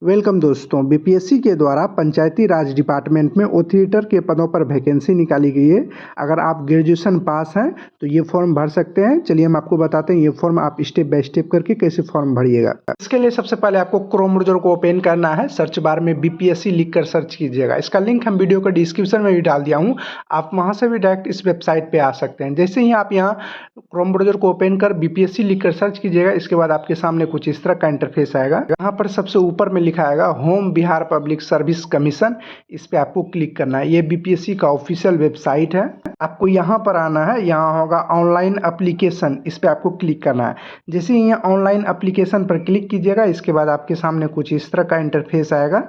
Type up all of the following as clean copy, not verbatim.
Welcome दोस्तों, BPSC के द्वारा पंचायती राज डिपार्टमेंट में ऑथरीटर के पदों पर वैकेंसी निकाली गई है। अगर आप ग्रेजुएशन पास हैं तो ये फॉर्म भर सकते हैं। चलिए हम आपको बताते हैं ये फॉर्म आप स्टेप बाय स्टेप करके कैसे फॉर्म भरिएगा। इसके लिए सबसे पहले आपको क्रोम ब्राउज़र को ओपन करना है। सर्च बार में बीपीएससी लिखकर सर्च कीजिएगा। इसका लिंक हम वीडियो का डिस्क्रिप्शन में भी डाल दिया हूँ, आप वहाँ से भी डायरेक्ट इस वेबसाइट पर आ सकते हैं। जैसे ही आप यहाँ क्रोम ब्राउज़र को ओपन कर बीपीएससी लिखकर सर्च कीजिएगा, इसके बाद आपके सामने कुछ इस तरह का इंटरफेस आएगा। यहाँ पर सबसे ऊपर में लिखा आएगा home Bihar public service commission, इस पे आपको क्लिक करना है। ये बीपीएससी का ऑफिशियल वेबसाइट है। आपको यहाँ पर आना है, यहाँ होगा ऑनलाइन एप्लीकेशन, इस पे आपको क्लिक करना है। जैसे ही यहाँ ऑनलाइन एप्लीकेशन पर क्लिक कीजिएगा, इसके बाद आपके सामने कुछ इस तरह का इंटरफेस आएगा।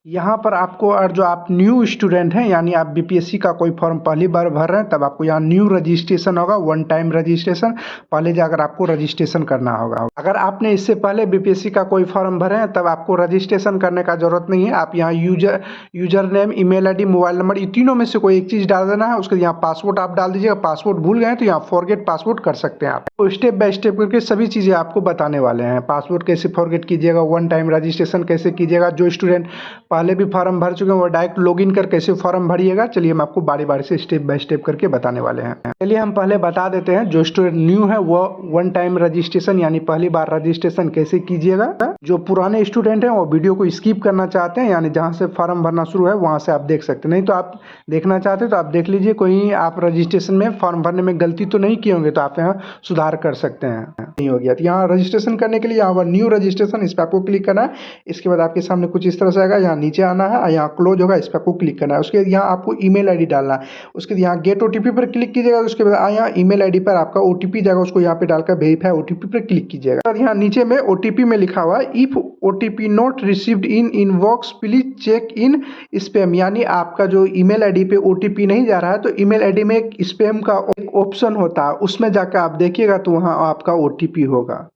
यहाँ पर आपको, और जो आप न्यू स्टूडेंट हैं यानी आप बीपीएससी का कोई फॉर्म पहली बार भर रहे हैं, तब आपको यहाँ न्यू रजिस्ट्रेशन होगा, वन टाइम रजिस्ट्रेशन पहले जाकर आपको रजिस्ट्रेशन करना होगा। अगर आपने इससे पहले बीपीएससी का कोई फॉर्म भरे हैं तब आपको रजिस्ट्रेशन करने का जरूरत नहीं है। आप यहाँ user name, email ID, mobile number, ये तीनों में से कोई एक चीज़ डाल देना है। उसके यहाँ पासवर्ड आप डाल दीजिएगा। पासवर्ड भूल गए तो यहाँ फॉरगेट पासवर्ड कर सकते हैं आप। तो स्टेप बाय स्टेप करके सभी चीज़ें आपको बताने वाले हैं। पासवर्ड कैसे फॉरगेट कीजिएगा, वन टाइम रजिस्ट्रेशन कैसे कीजिएगा, जो स्टूडेंट पहले भी फॉर्म भर चुके हैं वो डायरेक्ट लॉगिन कर कैसे फॉर्म भरिएगा। चलिए हम आपको बारी बारी से स्टेप बाय स्टेप करके बताने वाले हैं। चलिए हम पहले बता देते हैं, जो स्टूडेंट न्यू है वो वन टाइम रजिस्ट्रेशन यानी पहली बार रजिस्ट्रेशन कैसे कीजिएगा। जो पुराने स्टूडेंट हैं वो वीडियो को स्किप करना चाहते हैं, यानी जहां से फॉर्म भरना शुरू है वहां से आप देख सकते हैं। नहीं तो आप देखना चाहते हैं तो आप देख लीजिए, कोई आप रजिस्ट्रेशन में फॉर्म भरने में गलती तो नहीं किए होंगे, तो आप यहाँ सुधार कर सकते हैं। नहीं हो गया तो यहाँ रजिस्ट्रेशन करने के लिए यहाँ पर न्यू रजिस्ट्रेशन, इस पर आपको क्लिक करना है। इसके बाद आपके सामने कुछ इस तरह से आएगा, यहाँ नीचे आना है, यहाँ क्लोज होगा, इस पर आपको क्लिक करना है। उसके बाद यहाँ आपको ईमेल आईडी डालना है। उसके बाद यहाँ गेट ओटीपी पर क्लिक कीजिएगा। उसके बाद यहाँ ईमेल आईडी पर आपका ओटीपी जाएगा, उसको यहाँ पे डालकर वेरीफाई ओटीपी पर क्लिक कीजिएगा। और यहाँ नीचे में ओटीपी में लिखा हुआ है if OTP not received in inbox please check in spam, यानी आपका जो ईमेल आईडी पे ओटीपी नहीं जा रहा है तो ईमेल आईडी में एक स्पैम का एक ऑप्शन होता है, उसमें जाकर आप देखिएगा तो वहाँ आपका ओटीपी होगा।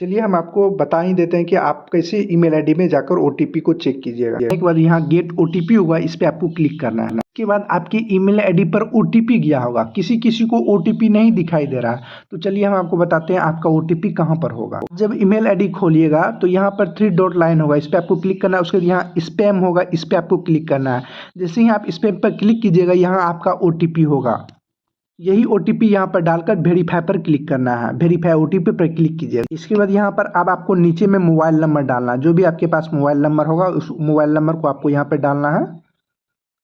चलिए हम आपको बता ही देते हैं कि आप कैसे ईमेल आईडी में जाकर ओटीपी को चेक कीजिएगा। एक बार यहाँ गेट ओटीपी होगा, इस पे आपको क्लिक करना है। इसके बाद आपकी ईमेल आईडी पर ओटीपी गया होगा। किसी किसी को ओटीपी नहीं दिखाई दे रहा है, तो चलिए हम आपको बताते हैं आपका ओटीपी कहाँ पर होगा। जब ईमेल आईडी खोलिएगा तो यहाँ पर 3 डॉट लाइन होगा, इस पे आपको क्लिक करना है। उसके बाद यहाँ स्पैम होगा, इस पे आपको क्लिक करना है। जैसे ही आप स्पैम पर क्लिक कीजिएगा, यहाँ आपका ओटीपी होगा। यही ओटीपी यहाँ पर डालकर वेरीफाई पर क्लिक करना है। वेरीफाई ओटीपी पर क्लिक कीजिए। इसके बाद यहाँ पर अब आपको नीचे में मोबाइल नंबर डालना है। जो भी आपके पास मोबाइल नंबर होगा उस मोबाइल नंबर को आपको यहाँ पर डालना है।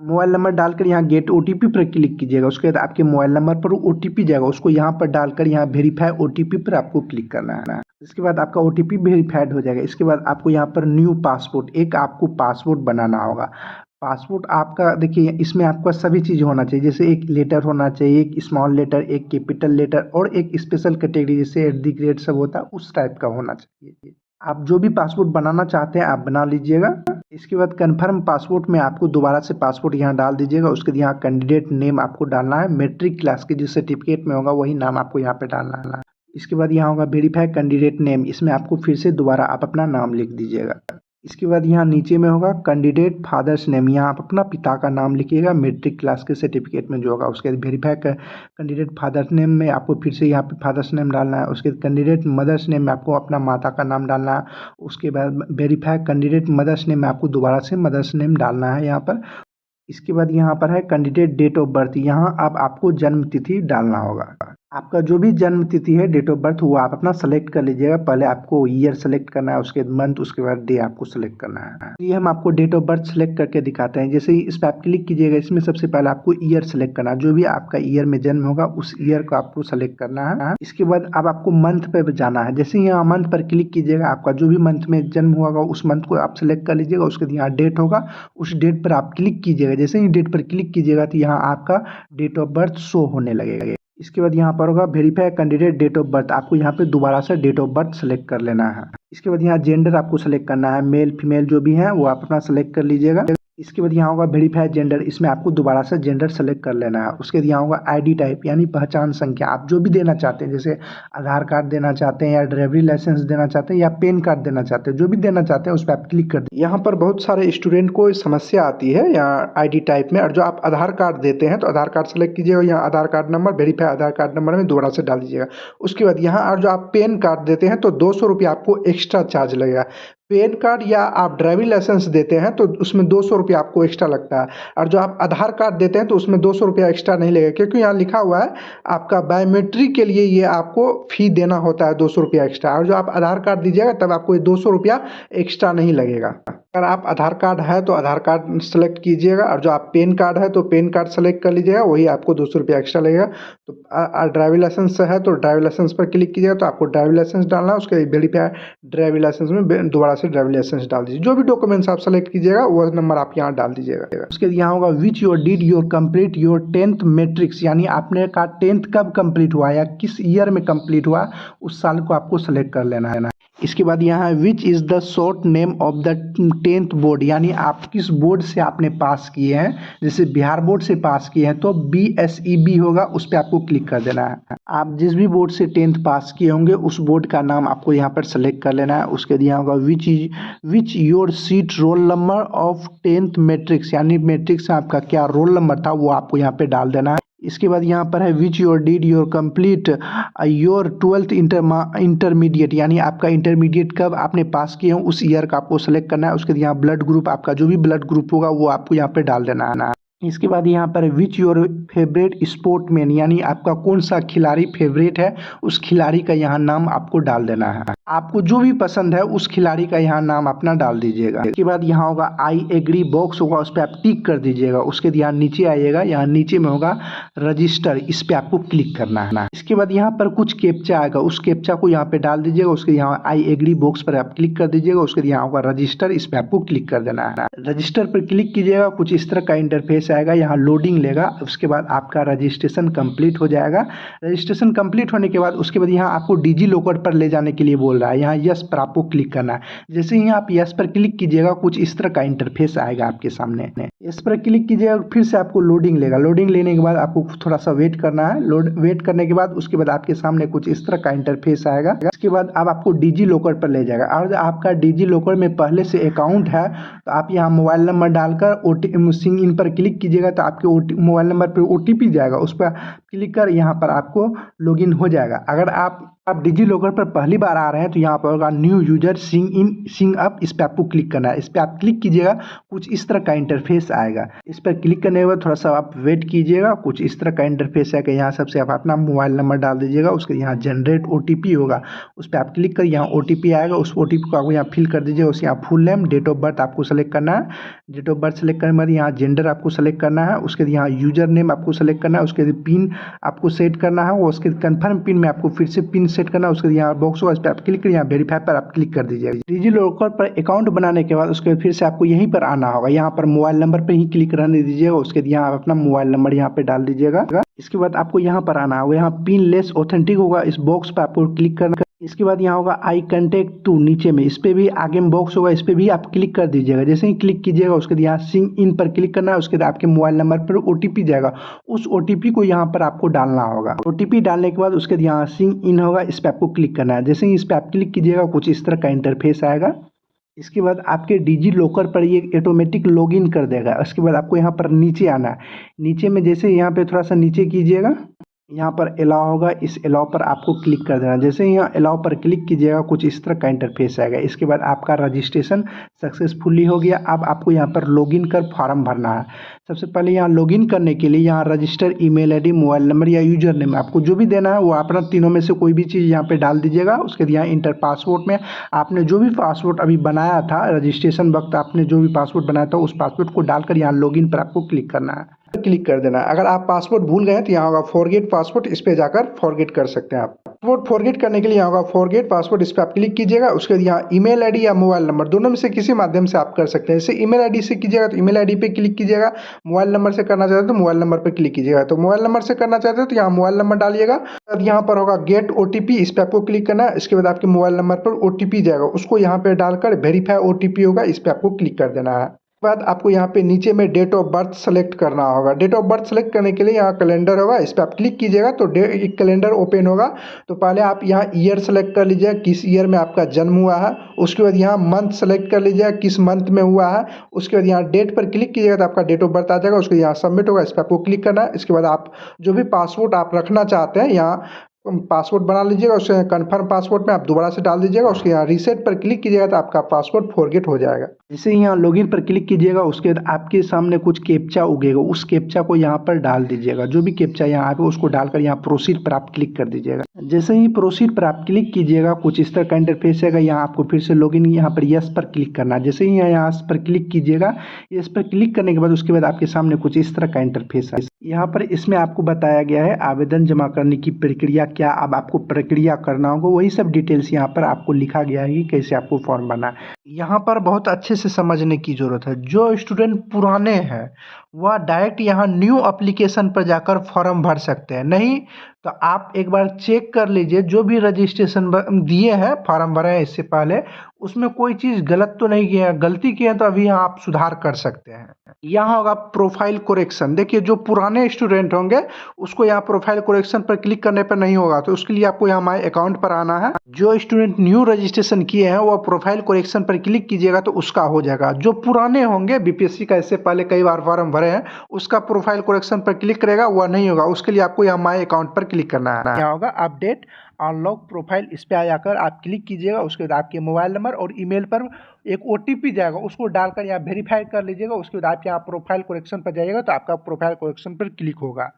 मोबाइल नंबर डालकर यहाँ गेट ओटीपी पर क्लिक कीजिएगा। उसके बाद आपके मोबाइल नंबर पर ओटीपी जाएगा, उसको यहाँ पर डालकर यहाँ वेरीफाई ओटीपी पर आपको क्लिक करना है। इसके बाद आपका ओटीपी वेरीफाइड हो जाएगा। इसके बाद आपको यहाँ पर न्यू पासपोर्ट, एक आपको पासपोर्ट बनाना होगा। पासपोर्ट आपका देखिए, इसमें आपका सभी चीज़ होना चाहिए। जैसे एक लेटर होना चाहिए, एक स्मॉल लेटर, एक कैपिटल लेटर और एक स्पेशल कैटेगरी जैसे @ सब होता है, उस टाइप का होना चाहिए। आप जो भी पासपोर्ट बनाना चाहते हैं आप बना लीजिएगा। इसके बाद कन्फर्म पासपोर्ट में आपको दोबारा से पासपोर्ट यहाँ डाल दीजिएगा। उसके यहाँ कैंडिडेट नेम आपको डालना है। मैट्रिक क्लास के जिस सर्टिफिकेट में होगा वही नाम आपको यहाँ पे डालना है। इसके बाद यहाँ होगा वेरीफाई कैंडिडेट नेम, इसमें आपको फिर से दोबारा आप अपना नाम लिख दीजिएगा। इसके बाद यहाँ नीचे में होगा कैंडिडेट फादर्स नेम, यहाँ आप अपना पिता का नाम लिखिएगा मैट्रिक क्लास के सर्टिफिकेट में जो होगा। उसके बाद वेरीफाई कैंडिडेट फादर्स नेम में आपको फिर से यहाँ पे फादर्स नेम डालना है। उसके बाद कैंडिडेट मदर्स नेम में आपको अपना माता का नाम डालना है। उसके बाद वेरीफाई कैंडिडेट मदर्स नेम में आपको दोबारा से मदर्स नेम डालना है यहाँ पर। इसके बाद यहाँ पर है कैंडिडेट डेट ऑफ बर्थ, यहाँ अब आपको जन्म तिथि डालना होगा। आपका जो भी जन्म तिथि है, डेट ऑफ बर्थ, वो आप अपना सेलेक्ट कर लीजिएगा। पहले आपको ईयर सेलेक्ट करना है, उसके बाद मंथ, उसके बाद डे आपको सेलेक्ट करना है। ये हम आपको डेट ऑफ बर्थ सेलेक्ट करके दिखाते हैं। जैसे ही इस पर आप क्लिक कीजिएगा, इसमें सबसे पहले आपको ईयर सेलेक्ट करना है। जो भी आपका ईयर में जन्म होगा उस ईयर को आपको सेलेक्ट करना है। इसके बाद अब आपको मंथ पे जाना है। जैसे ही यहाँ मंथ पर क्लिक कीजिएगा, आपका जो भी मंथ में जन्म होगा उस मंथ को आप सेलेक्ट कर लीजिएगा। उसके बाद यहाँ डेट होगा, उस डेट पर आप क्लिक कीजिएगा। जैसे ही डेट पर क्लिक कीजिएगा तो यहाँ आपका डेट ऑफ बर्थ शो होने लगेगा। इसके बाद यहाँ पर होगा verify candidate date of birth, आपको यहाँ पे दोबारा से डेट ऑफ बर्थ सेलेक्ट कर लेना है। इसके बाद यहाँ जेंडर आपको सेलेक्ट करना है, मेल फीमेल जो भी है वो आप अपना सेलेक्ट कर लीजिएगा। इसके बाद यहाँ होगा वेरीफाई जेंडर, इसमें आपको दोबारा से जेंडर सेलेक्ट कर लेना है। उसके बाद यहाँ होगा आईडी टाइप यानी पहचान संख्या, आप जो भी देना चाहते हैं, जैसे आधार कार्ड देना चाहते हैं या ड्राइवरी लाइसेंस देना चाहते हैं या पैन कार्ड देना चाहते हैं, जो भी देना चाहते हैं उस पर आप क्लिक कर दें। यहाँ पर बहुत सारे स्टूडेंट को समस्या आती है यहाँ आईडी टाइप में, और जो आप आधार कार्ड देते हैं तो आधार कार्ड सेलेक्ट कीजिएगा। यहाँ आधार कार्ड नंबर वेरीफाई आधार कार्ड नंबर में दोबारा से डाल दीजिएगा। उसके बाद यहाँ और जो आप पैन कार्ड देते हैं तो 200 रुपये आपको एक्स्ट्रा चार्ज लगेगा। पैन कार्ड या आप ड्राइविंग लाइसेंस देते हैं तो उसमें 200 रुपया आपको एक्स्ट्रा लगता है, और जो आप आधार कार्ड देते हैं तो उसमें 200 रुपया एक्स्ट्रा नहीं लगेगा, क्योंकि यहाँ लिखा हुआ है आपका बायोमेट्रिक के लिए ये आपको फ़ी देना होता है 200 रुपया एक्स्ट्रा, और जो आप आधार कार्ड दीजिएगा तब आपको ये 200 रुपया एक्स्ट्रा नहीं लगेगा। अगर आप आधार कार्ड है तो आधार कार्ड सेलेक्ट कीजिएगा, और जो आप पैन कार्ड है तो पैन कार्ड सेलेक्ट कर लीजिएगा, वही आपको 200 रुपया एक्स्ट्रा लगेगा। तो ड्राइविंग लाइसेंस है तो ड्राइविंग लाइसेंस पर क्लिक कीजिएगा, तो आपको ड्राइविंग लाइसेंस डालना है, उसके वेरीफाई ड्राइविंग लाइसेंस में दोबारा से ड्राइविंग लाइसेंस डाल दीजिए। जो भी डॉक्यूमेंट्स आप सेलेक्ट कीजिएगा वो नंबर आप यहाँ डाल दीजिएगा। उसके यहाँ होगा which your did your complete your 10th matrix, यानी आपने का 10th कब कंप्लीट हुआ या किस ईयर में कंप्लीट हुआ, उस साल को आपको सेलेक्ट कर लेना है। इसके बाद यहाँ है which is the short name of the 10th board, यानी आप किस बोर्ड से आपने पास किए हैं। जैसे बिहार बोर्ड से पास किए हैं तो BSEB होगा, उस पर आपको क्लिक कर देना है। आप जिस भी बोर्ड से 10th पास किए होंगे उस बोर्ड का नाम आपको यहाँ पर सेलेक्ट कर लेना है। उसके बाद यहाँ होगा which your seat roll number of 10th matrix, यानी मैट्रिक्स में आपका क्या रोल नंबर था वो आपको यहाँ पे डाल देना है। इसके बाद यहाँ पर है which your did your complete your 12th intermediate, यानी आपका इंटरमीडिएट कब आपने पास किए हो उस ईयर का आपको सेलेक्ट करना है। उसके बाद यहाँ ब्लड ग्रुप, आपका जो भी ब्लड ग्रुप होगा वो आपको यहाँ पे डाल देना है। इसके बाद यहाँ पर विच योर फेवरेट स्पोर्टमैन, यानी आपका कौन सा खिलाड़ी फेवरेट है उस खिलाड़ी का यहाँ नाम आपको डाल देना है। आपको जो भी पसंद है उस खिलाड़ी का यहाँ नाम अपना डाल दीजिएगा। इसके बाद यहाँ होगा आई एग्री बॉक्स होगा, उस पर आप टिक कर दीजिएगा। उसके यहाँ नीचे आइएगा, यहाँ नीचे में होगा रजिस्टर, इस पर आपको क्लिक करना है। इसके बाद यहाँ पर कुछ कैप्चा आएगा, उस कैप्चा को यहाँ पे डाल दीजिएगा। उसके यहाँ आई एग्री बॉक्स पर आप क्लिक कर दीजिएगा। उसके यहाँ होगा रजिस्टर, इस पर आपको क्लिक कर देना है। रजिस्टर पर क्लिक कीजिएगा, कुछ इस तरह का इंटरफेस आएगा, यहाँ लोडिंग लेगा। उसके बाद आपका रजिस्ट्रेशन कंप्लीट हो जाएगा। रजिस्ट्रेशन कंप्लीट होने के बाद उसके बाद यहाँ आपको डिजी लॉकर पर ले जाने के लिए बोल रहा है, यहाँ यस पर आपको क्लिक करना है। जैसे ही आप यस पर क्लिक कीजिएगा कुछ इस तरह का इंटरफेस आएगा आपके सामने। इस पर क्लिक कीजिएगा, फिर से आपको लोडिंग लेगा। लोडिंग लेने के बाद आपको थोड़ा सा वेट करना है। वेट करने के बाद उसके बाद आपके सामने कुछ इस तरह का इंटरफेस आएगा। इसके बाद अब आपको डिजी लॉकर पर ले जाएगा, और आपका डिजी लॉकर में पहले से अकाउंट है तो आप यहाँ मोबाइल नंबर डालकर सिंग इन पर क्लिक कीजिएगा, तो आपके मोबाइल नंबर पर OTP जाएगा। उस पर क्लिक कर यहाँ पर आपको लॉगिन हो जाएगा। अगर आप डिजी लॉकर पर पहली बार आ रहे हैं तो यहाँ पर होगा न्यू यूजर सिंग इन सिंग अप, इस पर आपको क्लिक करना है। इस पर आप क्लिक कीजिएगा, कुछ इस तरह का इंटरफेस आएगा। इस पर क्लिक करने के बाद थोड़ा सा आप वेट कीजिएगा, कुछ इस तरह का इंटरफेस आएगा। यहाँ सबसे आप अपना मोबाइल नंबर डाल दीजिएगा। उसके यहाँ जनरेट OTP होगा, उस पर आप क्लिक कर यहाँ OTP आएगा, उस OTP को आपको यहाँ फिल कर दीजिएगा। उस यहाँ full name, date of birth आपको सेलेक्ट करना है। डेट ऑफ बर्थ सेलेक्ट करने के बाद यहाँ जेंडर आपको सेलेक्ट करना है। उसके यहाँ यूजर नेम आपको सेलेक्ट करना है। उसके बाद पिन आपको सेट करना है, उसके कन्फर्म पिन में आपको फिर से पिन सेट करना है। उसके यहाँ बॉक्स होगा, इस पर आप क्लिक कर यहाँ वेरीफाई पर आप क्लिक कर दीजिएगा। डिजी लॉकर पर अकाउंट बनाने के बाद उसके बाद फिर से आपको यहीं पर आना होगा, यहाँ पर मोबाइल नंबर पर ही क्लिक रहने दीजिएगा। उसके यहाँ आप अपना मोबाइल नंबर यहाँ पे डाल दीजिएगा। इसके बाद आपको यहाँ पर आना होगा, यहाँ पिन लेस ऑथेंटिक होगा, इस बॉक्स पर आपको क्लिक करना। इसके बाद यहाँ होगा आई कंटेक्ट टू, नीचे में इस पर भी आगे में बॉक्स होगा, इस पर भी आप क्लिक कर दीजिएगा। जैसे ही क्लिक कीजिएगा उसके बाद यहाँ सिंग इन पर क्लिक करना है। उसके बाद आपके मोबाइल नंबर पर OTP जाएगा, उस OTP को यहाँ पर आपको डालना होगा। OTP डालने के बाद उसके बाद यहाँ सिंग इन होगा, इस पर आपको क्लिक करना है। जैसे ही इस पर आप क्लिक कीजिएगा कुछ इस तरह का इंटरफेस आएगा। इसके बाद आपके डिजी लॉकर पर ये ऑटोमेटिक लॉगिन कर देगा। उसके बाद आपको यहाँ पर नीचे आना है। नीचे में जैसे यहाँ पे थोड़ा सा नीचे कीजिएगा, यहाँ पर अलाउ होगा, इस अलाउ पर आपको क्लिक कर देना। जैसे ही यहाँ अलाउ पर क्लिक कीजिएगा कुछ इस तरह का इंटरफेस आएगा। इसके बाद आपका रजिस्ट्रेशन सक्सेसफुली हो गया। अब आपको यहाँ पर लॉगिन कर फॉर्म भरना है। सबसे पहले यहाँ लॉगिन करने के लिए यहाँ register email ID, mobile number या यूजर नेम आपको जो भी देना है वो अपना तीनों में से कोई भी चीज़ यहाँ पे डाल दीजिएगा। उसके बाद यहाँ इंटर पासवर्ड में आपने जो भी पासवर्ड अभी बनाया था रजिस्ट्रेशन वक्त, आपने जो भी पासवर्ड बनाया था उस पासवर्ड को डालकर यहाँ लॉगिन पर आपको क्लिक करना है, क्लिक कर देना। अगर आप पासवर्ड भूल गए तो यहाँ होगा फॉरगेट पासवर्ड, इस पे जाकर फॉरगेट कर सकते हैं आप। पासवर्ड फॉरगेट करने के लिए यहाँ होगा फॉरगेट पासवर्ड, इस पे आप क्लिक कीजिएगा। उसके बाद यहाँ ईमेल ID या मोबाइल नंबर दोनों में से किसी माध्यम से आप कर सकते हैं। जैसे ईमेल ID से कीजिएगा तो ईमेल ID पे क्लिक कीजिएगा, मोबाइल नंबर से करना चाहते हैं तो मोबाइल नंबर पे क्लिक कीजिएगा। तो मोबाइल नंबर से करना चाहते हैं तो यहाँ मोबाइल नंबर डालिएगा। यहाँ पर होगा गेट OTP, इस पर आपको क्लिक करना है। इसके बाद आपके मोबाइल नंबर पर OTP जाएगा, उसको यहाँ पे डालकर वेरीफाई OTP होगा, इस पर आपको क्लिक कर देना है। बाद आपको यहाँ पे नीचे में डेट ऑफ बर्थ सेलेक्ट करना होगा। डेट ऑफ बर्थ सेलेक्ट करने के लिए यहाँ कैलेंडर होगा, इस पर आप क्लिक कीजिएगा तो एक कैलेंडर ओपन होगा। तो पहले आप यहाँ ईयर सेलेक्ट कर लीजिए, किस ईयर में आपका जन्म हुआ है। उसके बाद यहाँ मंथ सेलेक्ट कर लीजिए, किस मंथ में हुआ है। उसके बाद यहाँ डेट पर क्लिक कीजिएगा तो आपका डेट ऑफ बर्थ आ जाएगा। उसके यहाँ सबमिट होगा, इस पर आपको क्लिक करना है। इसके बाद आप जो भी पासवर्ड आप रखना चाहते हैं यहाँ पासवर्ड बना लीजिएगा, उसे कन्फर्म पासवर्ड में आप दोबारा से डाल दीजिएगा, उसके यहाँ रीसेट पर क्लिक कीजिएगा तो आपका पासवर्ड फॉरगेट हो जाएगा। जैसे ही यहाँ लॉगिन पर क्लिक कीजिएगा उसके बाद आपके सामने कुछ कैप्चा उगेगा, उस कैप्चा को यहाँ पर डाल दीजिएगा। जो भी कैप्चा यहाँ आएगा उसको डालकर यहाँ प्रोसीड पर आप क्लिक कर दीजिएगा। जैसे ही प्रोसीड पर आप क्लिक कीजिएगा कुछ इस तरह का इंटरफेस आएगा। यहाँ आपको फिर से लॉगिन यहाँ पर यस पर क्लिक करना है। जैसे ही यहाँ पर क्लिक कीजिएगा, यस पर क्लिक करने के बाद उसके बाद आपके सामने कुछ इस तरह का इंटरफेस है। यहाँ पर इसमें आपको बताया गया है आवेदन जमा करने की प्रक्रिया क्या, अब आपको प्रक्रिया करना होगा, वही सब डिटेल्स यहाँ पर आपको लिखा गया है कि कैसे आपको फॉर्म भरना है। यहाँ पर बहुत अच्छे से समझने की जरूरत है। जो स्टूडेंट पुराने हैं वह डायरेक्ट यहाँ न्यू एप्लीकेशन पर जाकर फॉर्म भर सकते हैं, नहीं तो आप एक बार चेक कर लीजिए जो भी रजिस्ट्रेशन दिए हैं फॉर्म भरे हैं इससे पहले, उसमें कोई चीज़ गलत तो नहीं किया है। गलती की है तो अभी यहाँ आप सुधार कर सकते हैं। यहाँ होगा प्रोफाइल कोरेक्शन। देखिए जो पुराने स्टूडेंट होंगे उसको यहाँ प्रोफाइल कोरेक्शन पर क्लिक करने पर नहीं होगा, तो उसके लिए आपको यहाँ माई अकाउंट पर आना है। जो स्टूडेंट न्यू रजिस्ट्रेशन किए हैं वो प्रोफाइल कोरेक्शन पर क्लिक कीजिएगा तो उसका हो जाएगा। जो पुराने होंगे बीपीएससी का इससे पहले कई बार फॉर्म भरे हैं उसका प्रोफाइल कोरेक्शन पर क्लिक करेगा वह नहीं होगा, उसके लिए आपको यहाँ माई अकाउंट पर क्लिक करना है। क्या होगा अपडेट अनलॉक प्रोफाइल, इस पे जाकर आप क्लिक कीजिएगा। उसके बाद आपके मोबाइल नंबर और ईमेल पर एक ओटीपी जाएगा, उसको डालकर यहाँ वेरीफाई कर लीजिएगा। उसके बाद आप यहाँ प्रोफाइल करेक्शन पर जाइएगा तो आपका प्रोफाइल करेक्शन पर क्लिक होगा।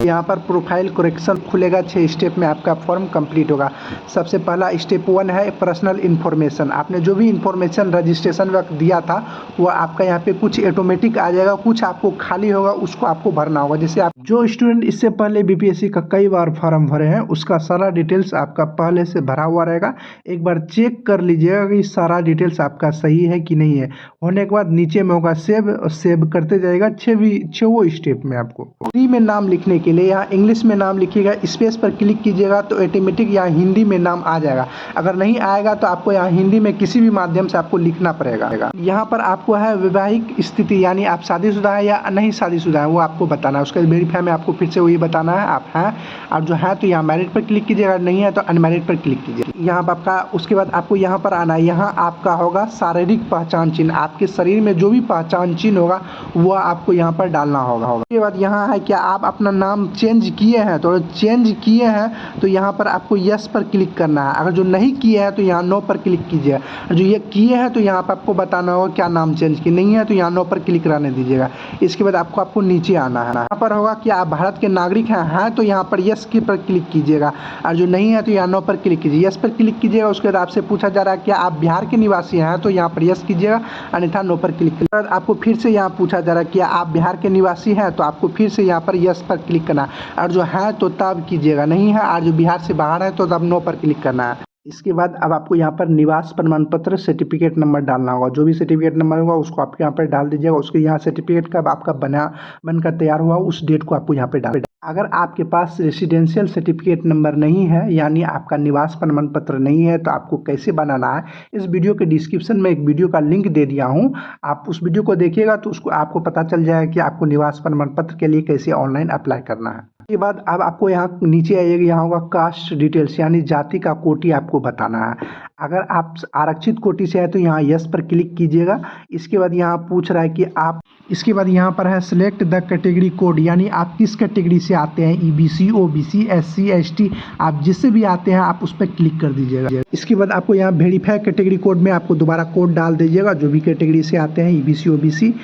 यहाँ पर प्रोफाइल करेक्शन खुलेगा। 6 स्टेप में आपका फॉर्म कंप्लीट होगा। सबसे पहला स्टेप 1 है पर्सनल इन्फॉर्मेशन। आपने जो भी इन्फॉर्मेशन रजिस्ट्रेशन वक्त दिया था वो आपका यहाँ पे कुछ ऑटोमेटिक आ जाएगा, कुछ आपको खाली होगा उसको आपको भरना होगा। जैसे आप जो स्टूडेंट इससे पहले बीपीएससी का कई बार फॉर्म भरे हैं उसका सारा डिटेल्स आपका पहले से भरा हुआ रहेगा। एक बार चेक कर लीजिएगा कि सारा डिटेल्स आपका सही है कि नहीं है। होने के बाद नीचे में होगा सेव करते जाएगा। 6 स्टेप में आपको हिंदी में नाम लिखने के लिए यहाँ इंग्लिश में नाम लिखिएगा, स्पेस पर क्लिक कीजिएगा तो ऑटोमेटिक यहाँ हिंदी में नाम आ जाएगा। अगर नहीं आएगा तो आपको यहाँ हिंदी में किसी भी माध्यम से आपको लिखना पड़ेगा। यहाँ पर आपको है वैवाहिक स्थिति, यानी आप शादीशुदा है या नहीं शादीशुदा है वो आपको बताना है। उसके वेरीफाई में आपको फिर से वही बताना है आप हैं, और जो है तो यहाँ मैरिड पर क्लिक कीजिएगा, नहीं है तो अनमैरिड पर क्लिक कीजिए। यहाँ पर आपका उसके बाद आपको यहाँ पर आना है। यहाँ आपका होगा शारीरिक पहचान चिन्ह, आपके शरीर में जो भी पहचान चिन्ह होगा वो आपको यहाँ पर डालना होगा। उसके बाद यहाँ है क्या आप अपना नाम चेंज किए हैं, तो चेंज किए हैं तो यहाँ पर आपको यस पर क्लिक करना है। अगर जो नहीं किए हैं तो यहाँ नो पर क्लिक कीजिए। जो ये किए हैं तो यहाँ पर आपको बताना होगा क्या नाम चेंज किए, नहीं है तो यहाँ नो पर क्लिक रहने दीजिएगा। इसके बाद आपको नीचे आना है। यहाँ पर होगा कि आप भारत के नागरिक हैं तो यहाँ पर यस की पर क्लिक कीजिएगा, और जो नहीं है तो यहाँ नो पर क्लिक कीजिए। यस पर क्लिक कीजिएगा। उसके बाद आपसे पूछा जा रहा है क्या आप बिहार के निवासी हैं, तो यहाँ पर यस कीजिएगा, अन्यथा नो पर क्लिक कीजिएगा। आपको फिर से यहाँ पूछा जा रहा है क्या आप बिहार के निवासी हैं, तो आपको फिर से यहाँ पर यस पर क्लिक करना है, और जो है तो तब कीजिएगा, नहीं है और जो बिहार से बाहर है तो तब नो पर क्लिक करना है। इसके बाद अब आपको यहाँ पर निवास प्रमाण पत्र सर्टिफिकेट नंबर डालना होगा। जो भी सर्टिफिकेट नंबर होगा उसको आप यहाँ पर डाल दीजिएगा। उसके यहाँ सर्टिफिकेट कब आपका बनकर तैयार हुआ उस डेट को आपको यहाँ पे डाल। अगर आपके पास रेसिडेंशियल सर्टिफिकेट नंबर नहीं है, यानी आपका निवास प्रमाण पत्र नहीं है, तो आपको कैसे बनाना है इस वीडियो के डिस्क्रिप्शन में एक वीडियो का लिंक दे दिया हूँ। आप उस वीडियो को देखिएगा तो उसको आपको पता चल जाएगा कि आपको निवास प्रमाण पत्र के लिए कैसे ऑनलाइन अप्लाई करना है। उसके बाद अब आपको यहाँ नीचे आइएगा, यहाँ होगा कास्ट डिटेल्स, यानी जाति का कोटि आपको बताना है। अगर आप आरक्षित कोटि से है तो यहाँ यस पर क्लिक कीजिएगा। इसके बाद यहाँ पूछ रहा है कि आप, इसके बाद यहाँ पर है सिलेक्ट द कैटेगरी कोड, यानी आप किस कैटेगरी से आते हैं, ईबीसी, ओबीसी, एससी, एसटी, आप जिससे भी आते हैं आप उस पर क्लिक कर दीजिएगा। इसके बाद आपको यहाँ वेरीफाई कैटेगरी कोड में आपको दोबारा कोड डाल दीजिएगा, जो भी कैटेगरी से आते हैं ईबीसी, ओबीसी।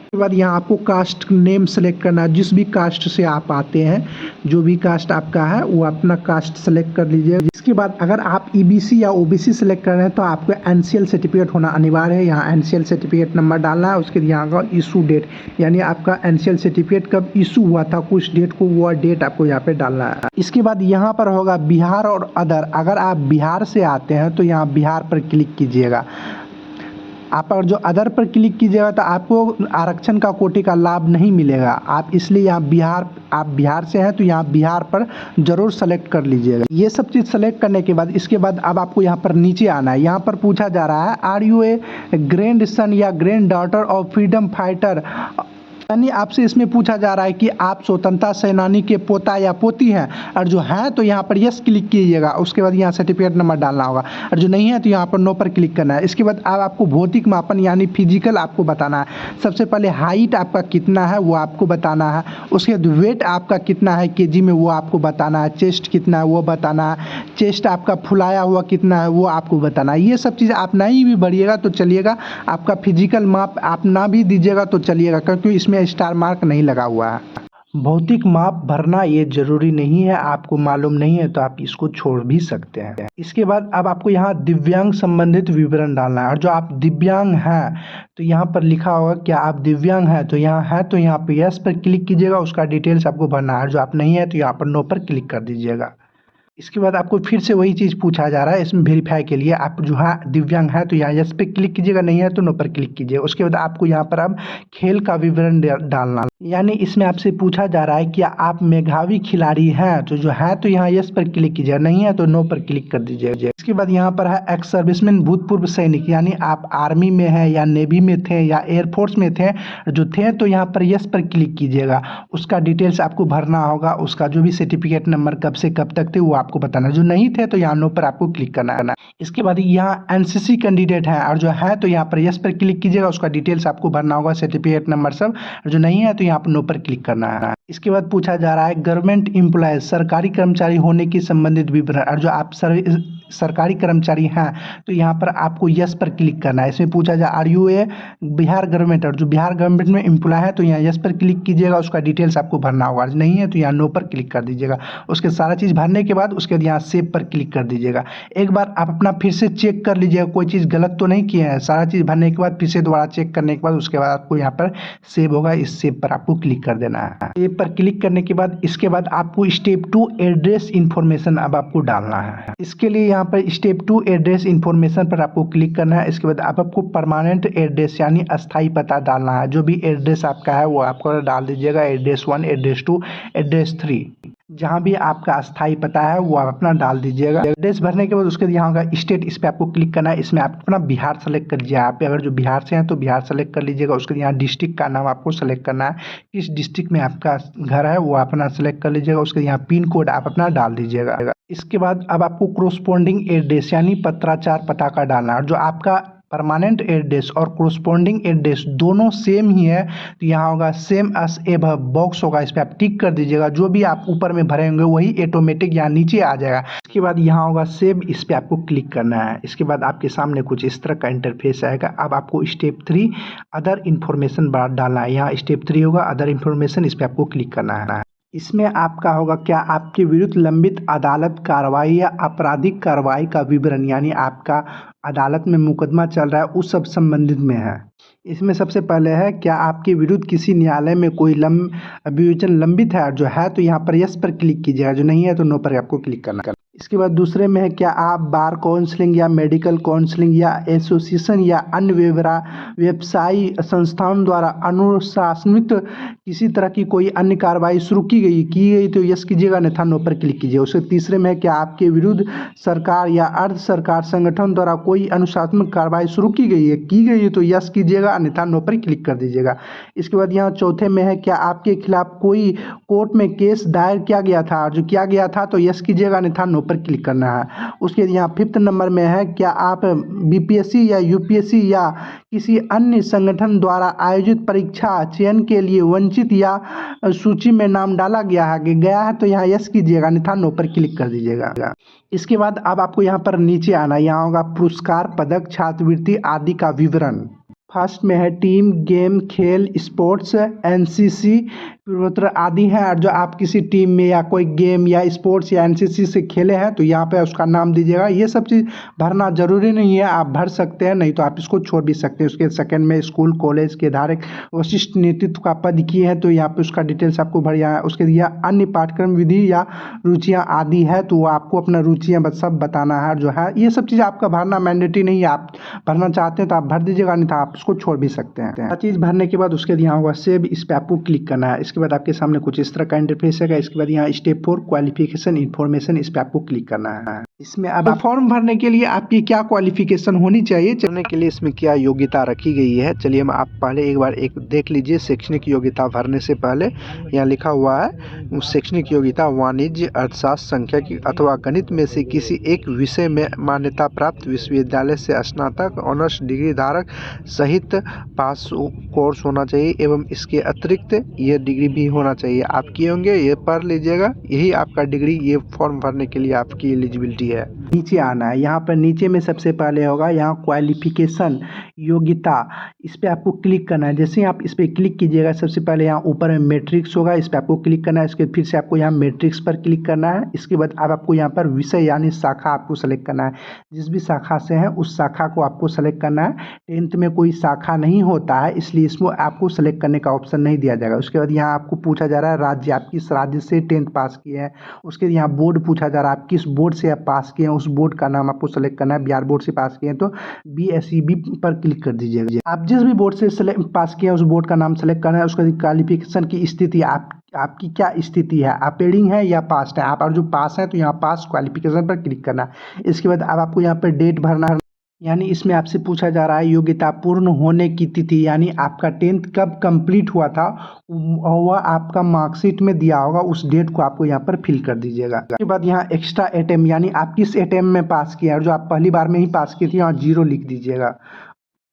उसके बाद यहाँ आपको कास्ट नेम सेलेक्ट करना है, जिस भी कास्ट से आप आते हैं, जो भी कास्ट आपका है वो अपना कास्ट सेलेक्ट कर लीजिए। इसके बाद अगर आप ईबीसी या ओबीसी सेलेक्ट कर रहे हैं तो आपको एनसीएल सर्टिफिकेट होना अनिवार्य है। यहाँ एनसीएल सर्टिफिकेट नंबर डालना है। उसके यहाँ का इशू डेट, यानी आपका एनसीएल सर्टिफिकेट कब इशू हुआ था कुछ डेट को, वो डेट आपको यहाँ पे डालना है। इसके बाद यहाँ पर होगा बिहार और अदर। अगर आप बिहार से आते हैं तो यहाँ बिहार पर क्लिक कीजिएगा। आप अगर जो अदर पर क्लिक कीजिएगा तो आपको आरक्षण का कोटि का लाभ नहीं मिलेगा। आप इसलिए यहाँ आप बिहार से हैं तो यहाँ बिहार पर जरूर सेलेक्ट कर लीजिएगा। ये सब चीज़ सेलेक्ट करने के बाद इसके बाद अब आपको यहाँ पर नीचे आना है। यहाँ पर पूछा जा रहा है are you a grandson या granddaughter of freedom fighter यानी आपसे इसमें पूछा जा रहा है कि आप स्वतंत्रता सेनानी के पोता या पोती हैं, और जो हैं तो यहाँ पर यस क्लिक कीजिएगा। उसके बाद यहाँ सर्टिफिकेट नंबर डालना होगा, और जो नहीं है तो यहाँ पर नो पर क्लिक करना है। इसके बाद अब आपको भौतिक मापन यानी फिजिकल आपको बताना है। सबसे पहले हाइट आपका कितना है वो आपको बताना है। उसके बाद वेट आपका कितना है केजी में वो आपको बताना है। चेस्ट कितना है वो बताना है। चेस्ट आपका फुलाया हुआ कितना है वो आपको बताना है। ये सब चीज़ आप नहीं भी भरिएगा तो चलिएगा, आपका फिजिकल माप आप ना भी दीजिएगा तो चलिएगा, क्योंकि इसमें स्टार मार्क नहीं लगा हुआ है। भौतिक माप भरना ये जरूरी नहीं है, आपको मालूम नहीं है तो आप इसको छोड़ भी सकते हैं। इसके बाद अब आपको यहाँ दिव्यांग संबंधित विवरण डालना है, और जो आप दिव्यांग हैं तो यहाँ पर लिखा होगा क्या आप दिव्यांग हैं, तो यहाँ है तो यहाँ पे यस पर क्लिक कीजिएगा, उसका डिटेल्स आपको भरना है। जो आप नहीं है तो यहाँ पर नो पर क्लिक कर दीजिएगा। इसके बाद आपको फिर से वही चीज़ पूछा जा रहा है इसमें वेरीफाई के लिए। आप जो है दिव्यांग है तो यहाँ यस पे क्लिक कीजिएगा, नहीं है तो नो पर क्लिक कीजिएगा। उसके बाद आपको यहाँ पर अब खेल का विवरण डालना, यानी इसमें आपसे पूछा जा रहा है कि आप मेधावी खिलाड़ी हैं, तो जो है तो यहाँ यस पर क्लिक कीजिएगा, नहीं है तो नो पर क्लिक कर दीजिएगा। इसके बाद यहाँ पर है एक्स सर्विसमैन भूतपूर्व सैनिक, यानी आप आर्मी में हैं या नेवी में थे या एयरफोर्स में थे, जो थे तो यहाँ पर यस पर क्लिक कीजिएगा। उसका डिटेल्स आपको भरना होगा, उसका जो भी सर्टिफिकेट नंबर कब से कब तक थे वो आपको बताना। जो नहीं थे तो यहाँ नो पर आपको क्लिक करना है। इसके बाद यहाँ एनसीसी कैंडिडेट है, और जो है तो यहाँ पर यस पर क्लिक कीजिएगा, उसका डिटेल्स आपको भरना होगा, सर्टिफिकेट नंबर सब। जो नहीं है तो यहाँ पर नो पर क्लिक करना है। इसके बाद पूछा जा रहा है गवर्नमेंट एम्प्लॉयज सरकारी कर्मचारी होने की संबंधित विवरण, और जो आप सरकारी कर्मचारी हैं तो यहाँ पर आपको यस पर क्लिक करना है। इसमें पूछा जा are you a Bihar government, और जो बिहार गवर्नमेंट में एम्प्लॉय है तो यहाँ यस पर क्लिक कीजिएगा, उसका डिटेल्स आपको भरना होगा। नहीं है तो यहाँ नो पर क्लिक कर दीजिएगा। उसके सारा चीज़ भरने के बाद उसके बाद यहाँ सेव पर क्लिक कर दीजिएगा। एक बार आप अपना फिर से चेक कर लीजिएगा कोई चीज़ गलत तो नहीं किए हैं। सारा चीज़ भरने के बाद फिर से दोबारा चेक करने के बाद उसके बाद आपको यहाँ पर सेव होगा, इस सेव पर आपको क्लिक कर देना है। सेव पर क्लिक करने के बाद इसके बाद आपको स्टेप 2 एड्रेस इन्फॉर्मेशन अब आपको डालना है। इसके लिए यहाँ पर स्टेप 2 एड्रेस इन्फॉर्मेशन पर आपको क्लिक करना है। इसके बाद आपको परमानेंट एड्रेस यानी अस्थाई पता डालना है। जो भी एड्रेस आपका है वो आपको डाल दीजिएगा, एड्रेस 1, एड्रेस 2, एड्रेस 3, जहाँ भी आपका अस्थाई पता है वो आप अपना डाल दीजिएगा। एड्रेस भरने के बाद उसके बाद यहाँ होगा स्टेट, इस पर आपको क्लिक करना है। इसमें आप अपना बिहार सेलेक्ट कर लीजिए। आप अगर जो बिहार से हैं तो बिहार सेलेक्ट कर लीजिएगा। उसके बाद यहाँ डिस्ट्रिक्ट का नाम आपको सेलेक्ट करना है, किस डिस्ट्रिक्ट में आपका घर है वो अपना सेलेक्ट कर लीजिएगा। उसके बाद यहाँ पिन कोड आप अपना डाल दीजिएगा। इसके बाद अब आपको कोरोस्पोंडिंग एड्रेस यानी पत्राचार पता का डालना है। जो आपका परमानेंट एड्रेस और कोरोस्पोंडिंग एड्रेस दोनों सेम ही है तो यहाँ होगा सेम एस एबव बॉक्स होगा, इस पर आप टिक कर दीजिएगा। जो भी आप ऊपर में भरे होंगे वही ऑटोमेटिक यहाँ नीचे आ जाएगा। इसके बाद यहाँ होगा सेव, इस पर आपको क्लिक करना है। इसके बाद आपके सामने कुछ इस तरह का इंटरफेस आएगा। अब आपको स्टेप 3 अदर इन्फॉर्मेशन डालना है। यहाँ स्टेप 3 होगा अदर इन्फॉर्मेशन, इस पर आपको क्लिक करना है। इसमें आपका होगा क्या आपके विरुद्ध लंबित अदालत कार्रवाई या आपराधिक कार्रवाई का विवरण, यानी आपका अदालत में मुकदमा चल रहा है उस सब संबंधित में है। इसमें सबसे पहले है क्या आपके विरुद्ध किसी न्यायालय में कोई विवेचन लंबित है, जो है तो यहाँ पर यस पर क्लिक कीजिएगा, जो नहीं है तो नो पर आपको क्लिक करना है। इसके बाद दूसरे में है क्या आप बार काउंसलिंग या मेडिकल काउंसलिंग या एसोसिएशन या अन्य व्यवसायी संस्थाओं द्वारा अनुशासनित किसी तरह की कोई अन्य कार्रवाई शुरू की गई तो यस कीजिएगा, अन्यथा नो पर क्लिक कीजिए। उसके तीसरे में है क्या आपके विरुद्ध सरकार या अर्ध सरकार संगठन द्वारा कोई अनुशासनात्मक कार्रवाई शुरू की गई है तो यस कीजिएगा, अन्यथा नो पर क्लिक कर दीजिएगा। इसके बाद यहाँ चौथे में है क्या आपके खिलाफ कोई कोर्ट में केस दायर किया गया था, जो किया गया था तो यस कीजिएगा, अन्यथा नो पर क्लिक करना है। उसके यहाँ 5th नंबर में है क्या आप बीपीएससी या यूपीएससी या किसी अन्य संगठन द्वारा आयोजित परीक्षा चयन के लिए वंचित या सूची में नाम डाला गया है तो यहाँ यस कीजिएगा, अन्यथा नो पर क्लिक कर दीजिएगा। इसके बाद अब आपको यहाँ पर नीचे आना, यहाँ होगा पुरस्कार, पदक, छात्रवृत्ति आदि का विवरण। फर्स्ट में है टीम, गेम, खेल, स्पोर्ट्स, एनसीसी, पूर्वोत्तर आदि हैं। और जो आप किसी टीम में या कोई गेम या स्पोर्ट्स या एनसीसी से खेले हैं तो यहाँ पे उसका नाम दीजिएगा। ये सब चीज़ भरना जरूरी नहीं है, आप भर सकते हैं, नहीं तो आप इसको छोड़ भी सकते हैं। उसके सेकंड में स्कूल कॉलेज के धारक वशिष्ठ नेतृत्व का पद किए हैं तो यहाँ पे उसका डिटेल्स आपको भरिया है। उसके लिए अन्य पाठ्यक्रम विधि या रुचियाँ आदि है तो आपको अपना रुचियाँ सब बताना है। जो है ये सब चीज़ आपका भरना मैंडेटरी नहीं है, आप भरना चाहते हैं तो आप भर दीजिएगा, नहीं तो आप उसको छोड़ भी सकते हैं। हर चीज़ भरने के बाद उसके लिए यहाँ होगा सेव, इस पर आपको क्लिक करना है। इसके बाद आपके सामने कुछ इस तरह का इंटरफेस है। इसके बाद यहाँ स्टेप 4 क्वालिफिकेशन इन्फॉर्मेशन, इस पे आपको क्लिक करना है। इसमें अब फॉर्म भरने के लिए आपकी क्या क्वालिफिकेशन होनी चाहिए, चलने के लिए इसमें क्या योग्यता रखी गई है, चलिए हम आप पहले एक बार देख लीजिए। शैक्षणिक योग्यता भरने से पहले यहाँ लिखा हुआ है शैक्षणिक योग्यता वाणिज्य, अर्थशास्त्र, सांख्यिकी अथवा गणित में से किसी एक विषय में मान्यता प्राप्त विश्वविद्यालय से स्नातक ऑनर्स डिग्री धारक सहित पास कोर्स होना चाहिए एवं इसके अतिरिक्त ये डिग्री भी होना चाहिए। आप किए होंगे, ये पढ़ लीजिएगा, यही आपका डिग्री ये फॉर्म भरने के लिए आपकी एलिजिबिलिटी है। नीचे आना है, यहाँ पर नीचे में सबसे पहले होगा यहाँ क्वालिफिकेशन योग्यता, इस पर आपको क्लिक करना है। जैसे ही आप इस पर क्लिक कीजिएगा सबसे पहले यहाँ ऊपर में मैट्रिक्स होगा, इस पर आपको क्लिक करना है। इसके फिर से आपको यहाँ मैट्रिक्स पर क्लिक करना है। इसके बाद अब आपको यहाँ पर विषय यानी शाखा आपको सेलेक्ट करना है। जिस भी शाखा से है उस शाखा को आपको सेलेक्ट करना है। 10th में कोई शाखा नहीं होता है इसलिए इसमें आपको सेलेक्ट करने का ऑप्शन नहीं दिया जाएगा। उसके बाद यहाँ आपको पूछा जा रहा है राज्य, आप किस राज्य से 10th पास किए हैं। उसके यहाँ बोर्ड पूछा जा रहा है, आप किस बोर्ड से आप पास किए हैं, उस बोर्ड का नाम आपको सेलेक्ट करना है। बिहार बोर्ड से पास किए हैं तो BSEB पर क्लिक कर दीजिएगा। आप जिस भी बोर्ड से पास किए हैं उस बोर्ड का नाम सेलेक्ट करना है। उसका क्वालिफिकेशन की स्थिति, आपकी क्या स्थिति है, आप पेडिंग है या पास है। आप और जो पास है तो यहाँ पास क्वालिफिकेशन पर क्लिक करना है। इसके बाद अब आपको यहाँ पर डेट भरना है, यानी इसमें आपसे पूछा जा रहा है योग्यता पूर्ण होने की तिथि, यानी आपका 10th कब कंप्लीट हुआ था वह आपका मार्कशीट में दिया होगा, उस डेट को आपको यहाँ पर फिल कर दीजिएगा। उसके बाद यहाँ एक्स्ट्रा अटेम्प्ट, यानी आप किस अटेम्प्ट में पास किया है, जो आप पहली बार में ही पास की थी यहाँ 0 लिख दीजिएगा।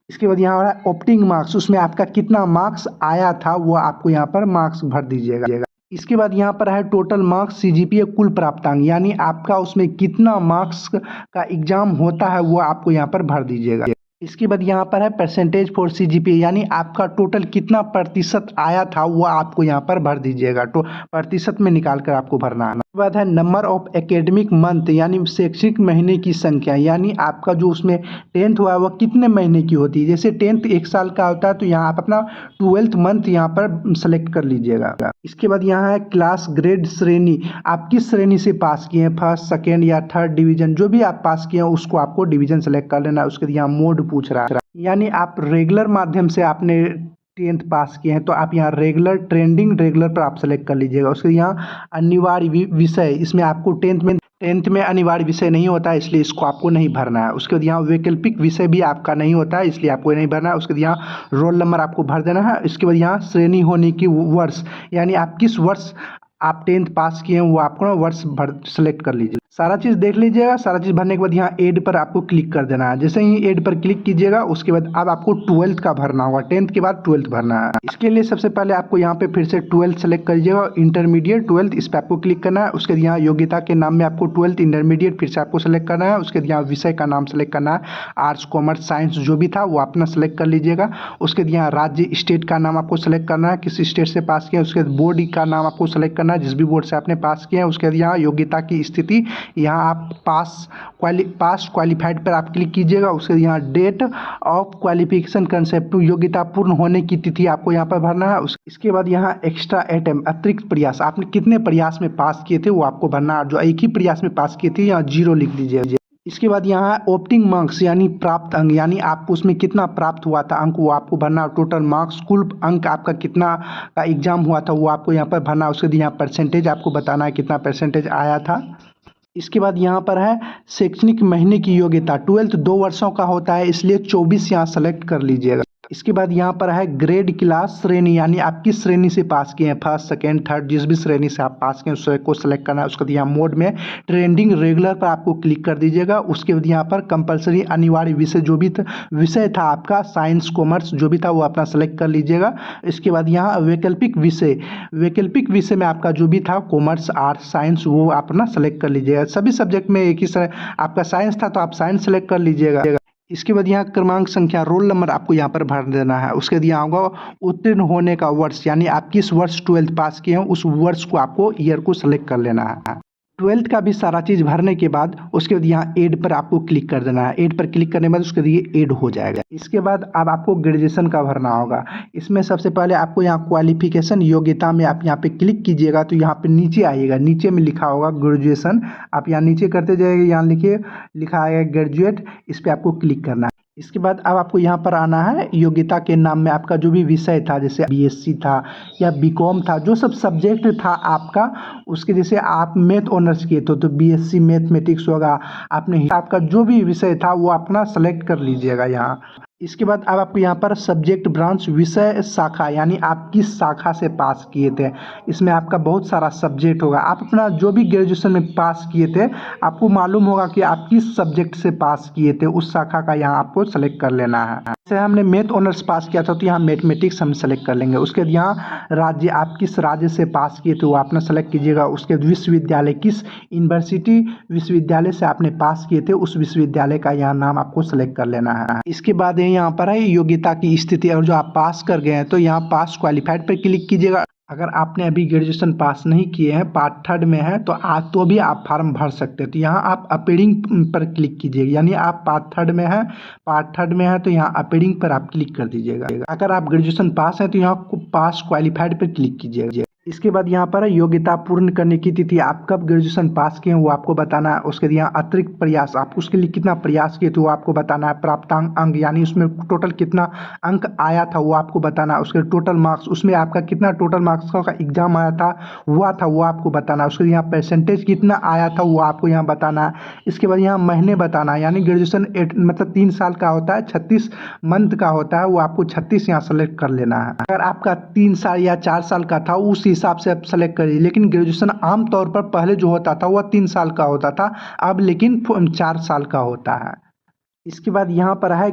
इसके बाद यहाँ हो रहा है ऑप्टिंग मार्क्स, उसमें आपका कितना मार्क्स आया था वो आपको यहाँ पर मार्क्स भर दीजिएगा। इसके बाद यहाँ पर है टोटल मार्क्स CGPA कुल प्राप्तांक, यानी आपका उसमें कितना मार्क्स का एग्जाम होता है वो आपको यहाँ पर भर दीजिएगा। इसके बाद यहाँ पर है परसेंटेज फॉर CGPA, यानी आपका टोटल कितना प्रतिशत आया था वो आपको यहाँ पर भर दीजिएगा। तो प्रतिशत में निकाल कर आपको भरना है। उसके बाद है नंबर ऑफ एकेडमिक मंथ, यानी शैक्षिक महीने की संख्या, यानी आपका जो उसमें 10th हुआ है वह कितने महीने की होती है। जैसे 10th 1 साल का होता है तो यहाँ आप अपना 12th मंथ यहाँ पर सेलेक्ट कर लीजिएगा। इसके बाद यहाँ है क्लास ग्रेड श्रेणी, आप किस श्रेणी से पास किए हैं, फर्स्ट, सेकेंड या थर्ड डिवीजन, जो भी आप पास किए हैं उसको आपको डिवीजन सेलेक्ट कर लेना है। उसके बाद यहाँ मोड पूछ रहा है, यानी आप रेगुलर माध्यम से आपने 10th पास किए हैं तो आप यहाँ रेगुलर, ट्रेंडिंग, रेगुलर पर आप सेलेक्ट कर लीजिएगा। उसके यहाँ अनिवार्य विषय, इसमें आपको 10th में अनिवार्य विषय नहीं होता है इसलिए इसको आपको नहीं भरना है। उसके बाद यहाँ वैकल्पिक विषय भी आपका नहीं होता है इसलिए आपको नहीं भरना है। उसके बाद यहाँ रोल नंबर आपको भर देना है। इसके बाद यहाँ श्रेणी होने की वर्ष, यानी आप किस वर्ष आप 10th पास किए हैं वो आपको ना वर्ष भर सेलेक्ट कर लीजिए। सारा चीज़ देख लीजिएगा। सारा चीज़ भरने के बाद यहाँ एड पर आपको क्लिक कर देना है। जैसे ही एड पर क्लिक कीजिएगा उसके बाद अब आपको 12th का भरना होगा, 10th के बाद 12th भरना है। इसके लिए सबसे पहले आपको यहाँ पे फिर से 12th सेलेक्ट करिएगा, इंटरमीडिएट 12th, इस पर आपको क्लिक करना है। उसके बाद यहाँ योग्यता के नाम में आपको 12th इंटरमीडिएट फिर से आपको सेलेक्ट करना है। उसके बाद यहाँ विषय का नाम सेलेक्ट करना है, आर्ट्स, कॉमर्स, साइंस जो भी था वो अपना सेलेक्ट कर लीजिएगा। उसके बाद यहाँ राज्य, स्टेट का नाम आपको सेलेक्ट करना है, किस स्टेट से पास किया। उसके बाद बोर्ड का नाम आपको सेलेक्ट करना है, जिस भी बोर्ड से आपने पास किया है। उसके बाद यहाँ योग्यता की स्थिति, यहाँ आप पास क्वालिफाइड पर आप क्लिक कीजिएगा। उसके यहाँ डेट ऑफ क्वालिफिकेशन कंसेप्ट, योग्यता पूर्ण होने की तिथि आपको यहाँ पर भरना है। इसके बाद यहाँ एक्स्ट्रा अटेम्प्ट, अतिरिक्त प्रयास, आपने कितने प्रयास में पास किए थे वो आपको भरना है। जो एक ही प्रयास में पास किए थे यहाँ 0 लिख दीजिएगा। इसके बाद यहाँ ऑप्टिंग मार्क्स, यानी प्राप्त अंक, यानी आपको उसमें कितना प्राप्त हुआ था अंक वो आपको भरना। टोटल मार्क्स, कुल अंक आपका कितना का एग्जाम हुआ था वो आपको यहाँ पर भरना। उसके बाद यहाँ परसेंटेज आपको बताना है कितना परसेंटेज आया था। इसके बाद यहाँ पर है शैक्षणिक महीने की योग्यता, 12th 2 वर्षों का होता है इसलिए 24 यहाँ सेलेक्ट कर लीजिएगा। इसके बाद यहाँ पर है ग्रेड, क्लास, श्रेणी, यानी आप किस श्रेणी से पास किए हैं, फर्स्ट, सेकेंड, थर्ड, जिस भी श्रेणी से आप पास किए हैं उसको सेलेक्ट करना है। उसके बाद यहाँ मोड में ट्रेंडिंग, रेगुलर पर आपको क्लिक कर दीजिएगा। उसके बाद यहाँ पर कंपलसरी, अनिवार्य विषय जो भी विषय था आपका, साइंस, कॉमर्स जो भी था वो अपना सेलेक्ट कर लीजिएगा। इसके बाद यहाँ वैकल्पिक विषय में आपका जो भी था, कॉमर्स, आर्ट्स, साइंस, वो अपना सेलेक्ट कर लीजिएगा। सभी सब्जेक्ट में एक ही आपका साइंस था तो आप साइंस सेलेक्ट कर लीजिएगा। इसके बाद यहाँ क्रमांक, संख्या, रोल नंबर आपको यहाँ पर भर देना है। उसके बाद यहाँ होगा उत्तीर्ण होने का वर्ष, यानी आप किस वर्ष 12th पास किए हैं उस वर्ष को आपको, ईयर को सेलेक्ट कर लेना है। 12th का भी सारा चीज़ भरने के बाद उसके बाद यहाँ एड पर आपको क्लिक कर देना है। एड पर क्लिक करने के बाद उसके लिए एड हो जाएगा। इसके बाद अब आपको ग्रेजुएशन का भरना होगा। इसमें सबसे पहले आपको यहाँ क्वालिफिकेशन, योग्यता में आप यहाँ पे क्लिक कीजिएगा तो यहाँ पे नीचे आइएगा, नीचे में लिखा होगा ग्रेजुएशन, आप यहाँ नीचे करते जाइएगा, यहाँ लिखा आएगा ग्रेजुएट, इस पर आपको क्लिक करना है। इसके बाद अब आपको यहाँ पर आना है योग्यता के नाम में आपका जो भी विषय था, जैसे बीएससी था या बीकॉम था, जो सब सब्जेक्ट था आपका, उसके जैसे आप मैथ ऑनर्स किए तो बीएससी मैथमेटिक्स होगा। आपने आपका जो भी विषय था वो अपना सेलेक्ट कर लीजिएगा यहाँ। इसके बाद अब आपको यहाँ पर सब्जेक्ट ब्रांच विषय शाखा, यानी आप किस शाखा से पास किए थे, इसमें आपका बहुत सारा सब्जेक्ट होगा। आप अपना जो भी ग्रेजुएशन में पास किए थे आपको मालूम होगा कि आप किस सब्जेक्ट से पास किए थे, उस शाखा का यहाँ आपको सेलेक्ट कर लेना है। जैसे हमने मैथ ऑनर्स पास किया था तो यहाँ मैथमेटिक्स हम सेलेक्ट कर लेंगे। उसके बाद यहाँ राज्य, आप किस राज्य से पास किए थे वो अपना सेलेक्ट कीजिएगा। उसके विश्वविद्यालय, किस यूनिवर्सिटी विश्वविद्यालय से आपने पास किए थे उस विश्वविद्यालय का यहाँ नाम आपको सेलेक्ट कर लेना है। इसके बाद यहाँ पर है योग्यता की स्थिति, और जो आप पास कर गए हैं तो यहाँ पास क्वालिफाइड पर क्लिक कीजिएगा। अगर आपने अभी ग्रेजुएशन पास नहीं किए हैं, पार्ट 3 में है, तो भी आप फॉर्म भर सकते हैं। तो यहाँ आप अपीयरिंग पर क्लिक कीजिएगा, यानी आप पार्ट 3 में है, तो यहाँ अपीयरिंग पर आप क्लिक कर दीजिएगा। अगर आप ग्रेजुएशन पास है तो यहाँ पास क्वालिफाइड पर क्लिक कीजिएगा। इसके बाद यहाँ पर योग्यता पूर्ण करने की तिथि, आप कब ग्रेजुएशन पास किए हैं वो आपको बताना है। उसके यहाँ अतिरिक्त प्रयास, आप उसके लिए कितना प्रयास किए थे वो आपको बताना है। प्राप्तांक अंक, यानी उसमें टोटल कितना अंक आया था वो आपको बताना है। उसके टोटल मार्क्स, उसमें आपका कितना टोटल मार्क्स का एग्जाम आया था वो आपको बताना है। उसके यहाँ परसेंटेज कितना आया था वो आपको यहाँ बताना है। इसके बाद यहाँ महीने बताना है, यानी ग्रेजुएशन मतलब 3 साल का होता है, 36 मंथ का होता है, वो आपको 36 यहाँ सेलेक्ट कर लेना है। अगर आपका 3 साल या 4 साल का था उस हिसाब से आप सेलेक्ट करिए, लेकिन ग्रेजुएशन आमतौर पर पहले जो होता था वह 3 साल का होता था, अब लेकिन 4 साल का होता है। इसके बाद यहाँ पर है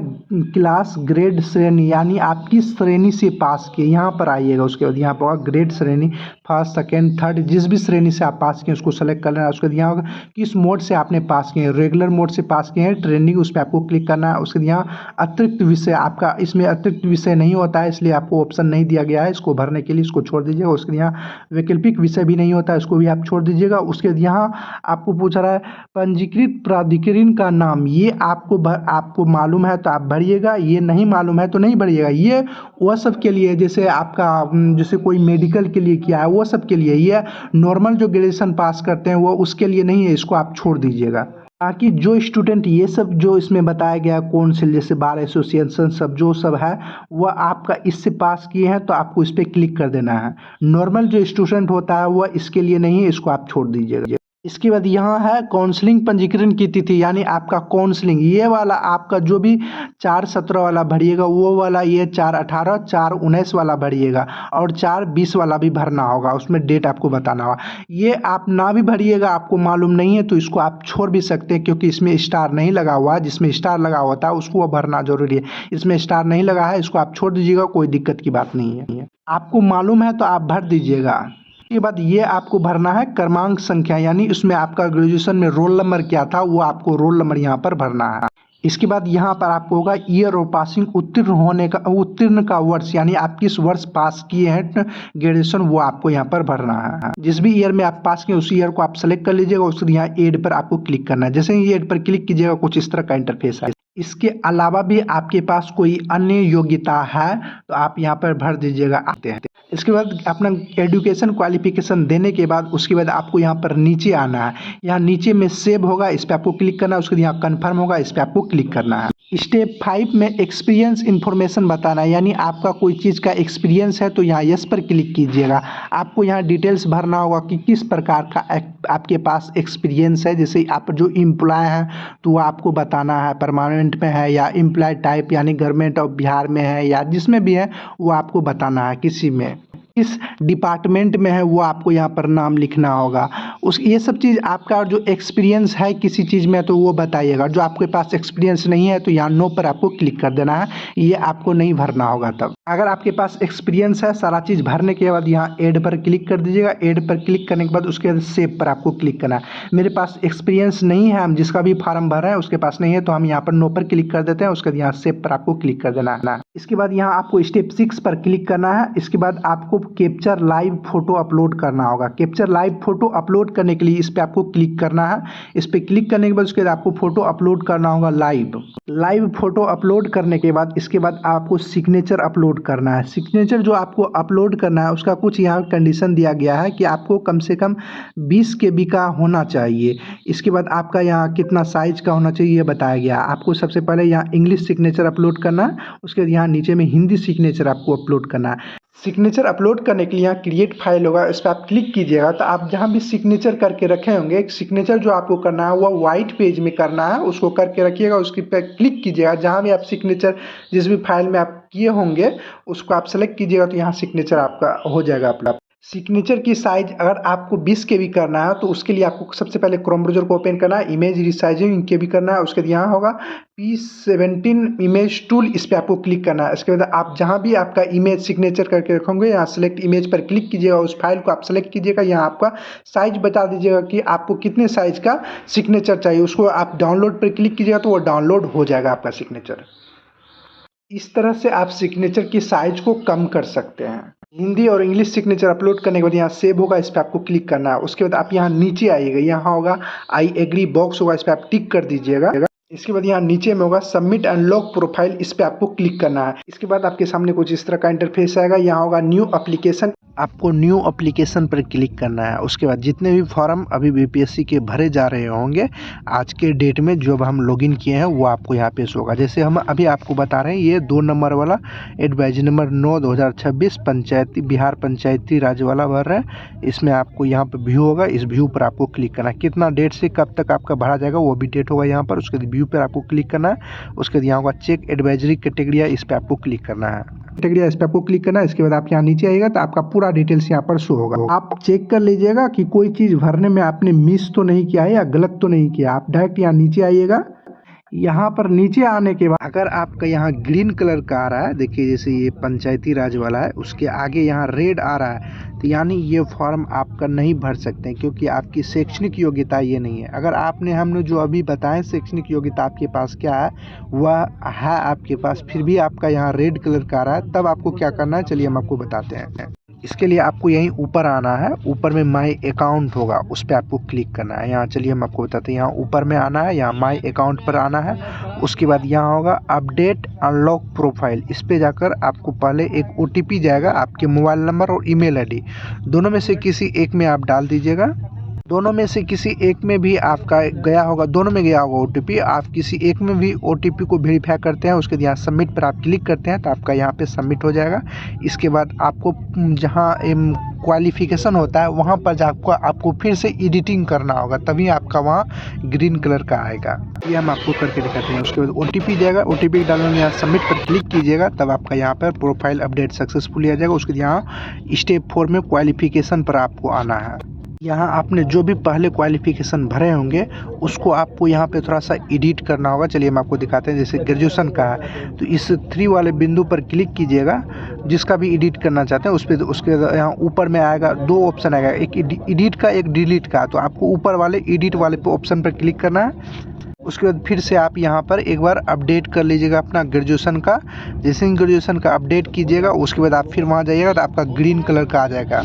क्लास ग्रेड श्रेणी, यानी आप किस श्रेणी से पास किए यहाँ पर आइएगा। उसके बाद यहाँ पर ग्रेड श्रेणी, फर्स्ट सेकेंड थर्ड, जिस भी श्रेणी से आप पास किए उसको सेलेक्ट कर लेना है। उसके बाद यहाँ किस मोड से आपने पास किए हैं, रेगुलर मोड से पास किए हैं, ट्रेंडिंग, उस पर आपको क्लिक करना है। उसके बाद यहाँ अतिरिक्त विषय, आपका इसमें अतिरिक्त विषय नहीं होता है इसलिए आपको ऑप्शन नहीं दिया गया है इसको भरने के लिए, इसको छोड़ दीजिएगा। उसके बाद यहाँ वैकल्पिक विषय भी नहीं होता है, इसको भी आप छोड़ दीजिएगा। उसके बाद यहाँ आपको पूछ रहा है पंजीकृत प्राधिकरण का नाम, ये आपको मालूम है तो आप भरिएगा, ये नहीं मालूम है तो नहीं भरिएगा। ये वह सब के लिए, जैसे आपका जैसे कोई मेडिकल के लिए किया है वो सब के लिए, ये नॉर्मल जो ग्रेजुएशन पास करते हैं वो उसके लिए नहीं है, इसको आप छोड़ दीजिएगा। ताकि जो स्टूडेंट ये सब जो इसमें बताया गया काउंसिल जैसे बार एसोसिएशन सब जो सब है वह आपका इससे पास किए हैं तो आपको इस पर क्लिक कर देना है। नॉर्मल जो स्टूडेंट होता है वह इसके लिए नहीं है, इसको आप छोड़ दीजिएगा। इसके बाद यहाँ है काउंसलिंग पंजीकरण की तिथि, यानी आपका काउंसलिंग ये वाला आपका जो भी 4/17 वाला भरिएगा वो वाला, ये 4/18, 4/19 वाला भरिएगा, और 4/20 वाला भी भरना होगा, उसमें डेट आपको बताना होगा। ये आप ना भी भरिएगा, आपको मालूम नहीं है तो इसको आप छोड़ भी सकते हैं, क्योंकि इसमें स्टार नहीं लगा हुआ है। जिसमें स्टार लगा होता है उसको भरना जरूरी है, इसमें स्टार नहीं लगा है, इसको आप छोड़ दीजिएगा, कोई दिक्कत की बात नहीं है। आपको मालूम है तो आप भर दीजिएगा। के बाद ये आपको भरना है क्रमांक संख्या, यानी उसमें आपका ग्रेजुएशन में रोल नंबर क्या था वो आपको रोल नंबर यहाँ पर भरना है। इसके बाद यहाँ पर आपको होगा ईयर ऑफ पासिंग, उत्तीर्ण का वर्ष, यानी आप किस वर्ष पास किए हैं ग्रेजुएशन वो आपको यहाँ पर भरना है। जिस भी ईयर में आप पास किए उस ईयर को आप सेलेक्ट कर लीजिएगा। उसके यहाँ एड पर आपको क्लिक करना है। जैसे ही एड पर क्लिक कीजिएगा कुछ इस तरह का इंटरफेस है। इसके अलावा भी आपके पास कोई अन्य योग्यता है तो आप यहाँ पर भर दीजिएगा। आते हैं इसके बाद अपना एजुकेशन क्वालिफिकेशन देने के बाद उसके बाद आपको यहाँ पर नीचे आना है। यहाँ नीचे में सेव होगा, इस पर आपको क्लिक करना है। उसके बाद यहाँ कन्फर्म होगा, इस पर आपको क्लिक करना है। स्टेप 5 में एक्सपीरियंस इन्फॉर्मेशन बताना है, यानी आपका कोई चीज़ का एक्सपीरियंस है तो यहाँ यस पर क्लिक कीजिएगा। आपको यहाँ डिटेल्स भरना होगा कि किस प्रकार का आपके पास एक्सपीरियंस है। जैसे आप जो एम्प्लॉय हैं तो वो आपको बताना है परमानेंट में है या एम्प्लॉय टाइप यानी गवर्नमेंट ऑफ बिहार में है या जिसमें भी है वो आपको बताना है। किसी में किस डिपार्टमेंट में है वो आपको यहाँ पर नाम लिखना होगा। ये सब चीज़ आपका जो एक्सपीरियंस है किसी चीज़ में तो वो बताइएगा। जो आपके पास एक्सपीरियंस नहीं है तो यहाँ नो पर आपको क्लिक कर देना है, ये आपको नहीं भरना होगा। तब अगर आपके पास एक्सपीरियंस है सारा चीज़ भरने के बाद यहाँ एड पर क्लिक कर दीजिएगा। एड पर क्लिक करने के बाद उसके बाद सेव पर आपको क्लिक करना है। मेरे पास एक्सपीरियंस नहीं है, हम जिसका भी फॉर्म भर रहे हैं उसके पास नहीं है तो हम यहाँ पर नो पर क्लिक कर देते हैं। उसके बाद यहाँ सेव पर आपको क्लिक कर देना है। इसके बाद यहाँ आपको स्टेप 6 पर क्लिक करना है। इसके बाद आपको कैप्चर लाइव फोटो अपलोड करना होगा। कैप्चर लाइव फोटो अपलोड करने के लिए इस पर आपको क्लिक करना है। इस पर क्लिक करने के बाद उसके बाद आपको फोटो अपलोड करना होगा लाइव फोटो अपलोड करने के बाद इसके बाद आपको सिग्नेचर अपलोड अपलोड करना है। सिग्नेचर जो आपको अपलोड करना है उसका कुछ यहाँ कंडीशन दिया गया है कि आपको कम से कम 20 KB का होना चाहिए। इसके बाद आपका यहाँ कितना साइज का होना चाहिए ये बताया गया। आपको सबसे पहले यहाँ इंग्लिश सिग्नेचर अपलोड करना है, उसके बाद यहाँ नीचे में हिंदी सिग्नेचर आपको अपलोड करना है। सिग्नेचर अपलोड करने के लिए यहाँ क्रिएट फाइल होगा, इस पर आप क्लिक कीजिएगा तो आप जहाँ भी सिग्नेचर करके रखे होंगे, एक सिग्नेचर जो आपको करना है वह वाइट पेज में करना है, उसको करके रखिएगा। उसके पे क्लिक कीजिएगा, जहाँ भी आप सिग्नेचर जिस भी फाइल में आप किए होंगे उसको आप सेलेक्ट कीजिएगा तो यहाँ सिग्नेचर आपका हो जाएगा अपना। सिग्नेचर की साइज अगर आपको 20 KB करना है तो उसके लिए आपको सबसे पहले क्रोम ब्राउज़र को ओपन करना है, इमेज रिसाइजिंग के भी करना है। उसके बाद यहाँ होगा P17 इमेज टूल, इस पर आपको क्लिक करना है। इसके बाद आप जहाँ भी आपका इमेज सिग्नेचर करके रखोगे यहाँ सेलेक्ट इमेज पर क्लिक कीजिएगा, उस फाइल को आप सेलेक्ट कीजिएगा। यहाँ आपका साइज बता दीजिएगा कि आपको कितने साइज का सिग्नेचर चाहिए, उसको आप डाउनलोड पर क्लिक कीजिएगा तो वो डाउनलोड हो जाएगा आपका सिग्नेचर। इस तरह से आप सिग्नेचर की साइज को कम कर सकते हैं। हिंदी और इंग्लिश सिग्नेचर अपलोड करने के बाद यहाँ सेव होगा, इस पर आपको क्लिक करना है। उसके बाद आप यहाँ नीचे आइएगा, यहाँ होगा आई एग्री बॉक्स होगा, इस पर आप टिक कर दीजिएगा। इसके बाद यहाँ नीचे में होगा सबमिट एंड लॉक प्रोफाइल, इस पर आपको क्लिक करना है। इसके बाद आपके सामने कुछ इस तरह का इंटरफेस आएगा, यहाँ होगा न्यू एप्लीकेशन, आपको न्यू एप्लीकेशन पर क्लिक करना है। उसके बाद जितने भी फॉर्म अभी BPSC के भरे जा रहे होंगे आज के डेट में जो हम लॉगिन किए हैं वो आपको यहाँ पे शो होगा। जैसे हम अभी आपको बता रहे हैं ये 2 नंबर वाला एडवाइजरी नंबर 9/2026 पंचायती बिहार पंचायती राज वाला भर रहा है। इसमें आपको यहाँ पे व्यू होगा, इस व्यू पर आपको क्लिक करना है। कितना डेट से कब तक आपका भरा जाएगा वो भी डेट होगा यहाँ पर। उसके बाद व्यू पर आपको क्लिक करना है। उसके बाद यहाँ होगा चेक एडवाइजरी कैटेगरी, इस पर आपको क्लिक करना है। कैटेगरी इस पर आपको क्लिक करना है। इसके बाद आप यहाँ नीचे आइएगा तो आपका पूरा डिटेल्स यहाँ पर शो होगा। आप चेक कर लीजिएगा कि कोई चीज़ भरने में आपने मिस तो नहीं किया है या गलत तो नहीं किया। आप डायरेक्ट यहाँ नीचे आइएगा। यहाँ पर नीचे आने के बाद अगर आपका यहाँ ग्रीन कलर का आ रहा है, देखिए जैसे ये पंचायती राज वाला है, उसके आगे यहाँ रेड आ रहा है तो यानी ये फॉर्म आपका नहीं भर सकते हैं क्योंकि आपकी शैक्षणिक योग्यता ये नहीं है। अगर हमने जो अभी बताएं शैक्षणिक योग्यता आपके पास क्या है वह है आपके पास, फिर भी आपका यहाँ रेड कलर का आ रहा है, तब आपको क्या करना है चलिए हम आपको बताते हैं। इसके लिए आपको यहीं ऊपर आना है, ऊपर में माई अकाउंट होगा, उस पर आपको क्लिक करना है। यहाँ चलिए हम आपको बताते हैं, यहाँ ऊपर में आना है, यहाँ माई अकाउंट पर आना है। उसके बाद यहाँ होगा अपडेट अनलॉक प्रोफाइल, इस पे जाकर आपको पहले एक OTP जाएगा, आपके मोबाइल नंबर और ईमेल ID दोनों में से किसी एक में आप डाल दीजिएगा। दोनों में से किसी एक में भी आपका गया होगा, दोनों में गया होगा OTP, आप किसी एक में भी OTP को वेरीफाई करते हैं। उसके बाद यहाँ सबमिट पर आप क्लिक करते हैं तो आपका यहाँ पे सबमिट हो जाएगा। इसके बाद आपको जहाँ क्वालिफिकेशन होता है वहाँ पर जाकर आपको फिर से एडिटिंग करना होगा, तभी आपका वहाँ ग्रीन कलर का आएगा। ये हम आपको करके दिखाते हैं। उसके बाद OTP जाएगा, OTP डालने यहाँ सबमिट पर क्लिक कीजिएगा, तब आपका यहाँ पर प्रोफाइल अपडेट सक्सेसफुली आ जाएगा। उसके बाद यहाँ स्टेप 4 में क्वालिफिकेशन पर आपको आना है। यहाँ आपने जो भी पहले क्वालिफिकेशन भरे होंगे उसको आपको यहाँ पे थोड़ा सा एडिट करना होगा। चलिए हम आपको दिखाते हैं। जैसे ग्रेजुएशन का है तो इस 3 वाले बिंदु पर क्लिक कीजिएगा, जिसका भी एडिट करना चाहते हैं उस पर। उसके यहाँ ऊपर में आएगा 2 ऑप्शन आएगा, एक एडिट का एक डिलीट का, तो आपको ऊपर वाले एडिट वाले ऑप्शन पर क्लिक करना है। उसके बाद फिर से आप यहाँ पर एक बार अपडेट कर लीजिएगा अपना ग्रेजुएशन का। जैसे ही ग्रेजुएशन का अपडेट कीजिएगा उसके बाद आप फिर वहाँ जाइएगा तो आपका ग्रीन कलर का आ जाएगा।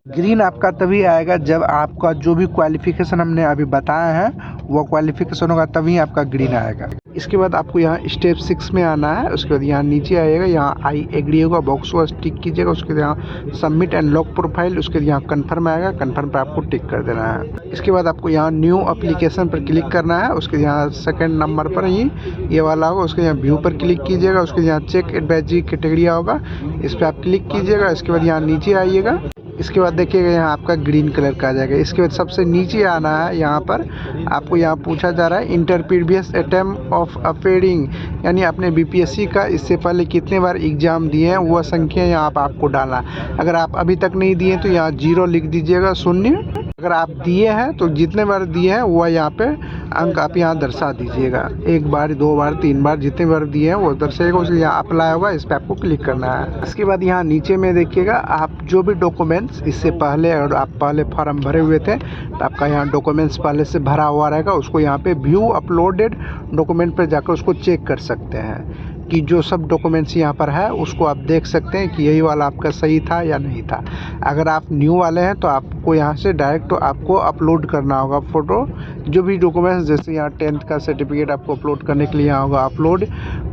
ग्रीन आपका तभी आएगा जब आपका जो भी क्वालिफिकेशन हमने अभी बताया है वो क्वालिफिकेशन होगा, तभी आपका ग्रीन आएगा। इसके बाद आपको यहाँ स्टेप 6 में आना है। उसके बाद यहाँ नीचे आइएगा, यहाँ आई एग्री होगा, बॉक्स को टिक कीजिएगा। उसके बाद यहाँ सबमिट एंड लॉक प्रोफाइल, उसके बाद यहाँ कन्फर्म आएगा, कन्फर्म पर आपको टिक कर देना है। इसके बाद आपको यहाँ न्यू एप्लीकेशन पर क्लिक करना है। उसके यहाँ सेकंड नंबर पर ही ये वाला होगा, उसके यहाँ व्यू पर क्लिक कीजिएगा। उसके यहाँ चेक एडवाइजरी कैटेगरी होगा, इस पर आप क्लिक कीजिएगा। इसके बाद यहाँ नीचे आइएगा, इसके बाद देखिएगा यहाँ आपका ग्रीन कलर का आ जाएगा। इसके बाद सबसे नीचे आना है, यहाँ पर आपको यहाँ पूछा जा रहा है inter previous attempt of appearing, यानी आपने BPSC का इससे पहले कितने बार एग्ज़ाम दिए हैं वह संख्या यहाँ पर आपको डालना। अगर आप अभी तक नहीं दिए तो यहाँ 0 लिख दीजिएगा, 0। अगर आप दिए हैं तो जितने बार दिए हैं वह यहाँ पे अंक आप यहाँ दर्शा दीजिएगा, 1 बार 2 बार 3 बार जितने बार दिए हैं वो दर्शाएगा। उसके यहाँ अप्लाई होगा, इस पर आपको क्लिक करना है। इसके बाद यहाँ नीचे में देखिएगा आप जो भी डॉक्यूमेंट्स इससे पहले और आप पहले फॉर्म भरे हुए थे तो आपका यहाँ डॉक्यूमेंट्स पहले से भरा हुआ रहेगा, उसको यहाँ पे व्यू अपलोडेड डॉक्यूमेंट पर जाकर उसको चेक कर सकते हैं कि जो सब डॉक्यूमेंट्स यहाँ पर है उसको आप देख सकते हैं कि यही वाला आपका सही था या नहीं था। अगर आप न्यू वाले हैं तो आप आपको यहाँ से डायरेक्ट आपको अपलोड करना होगा फ़ोटो, जो भी डॉक्यूमेंट्स, जैसे यहाँ 10th का सर्टिफिकेट आपको अपलोड करने के लिए यहाँ होगा अपलोड,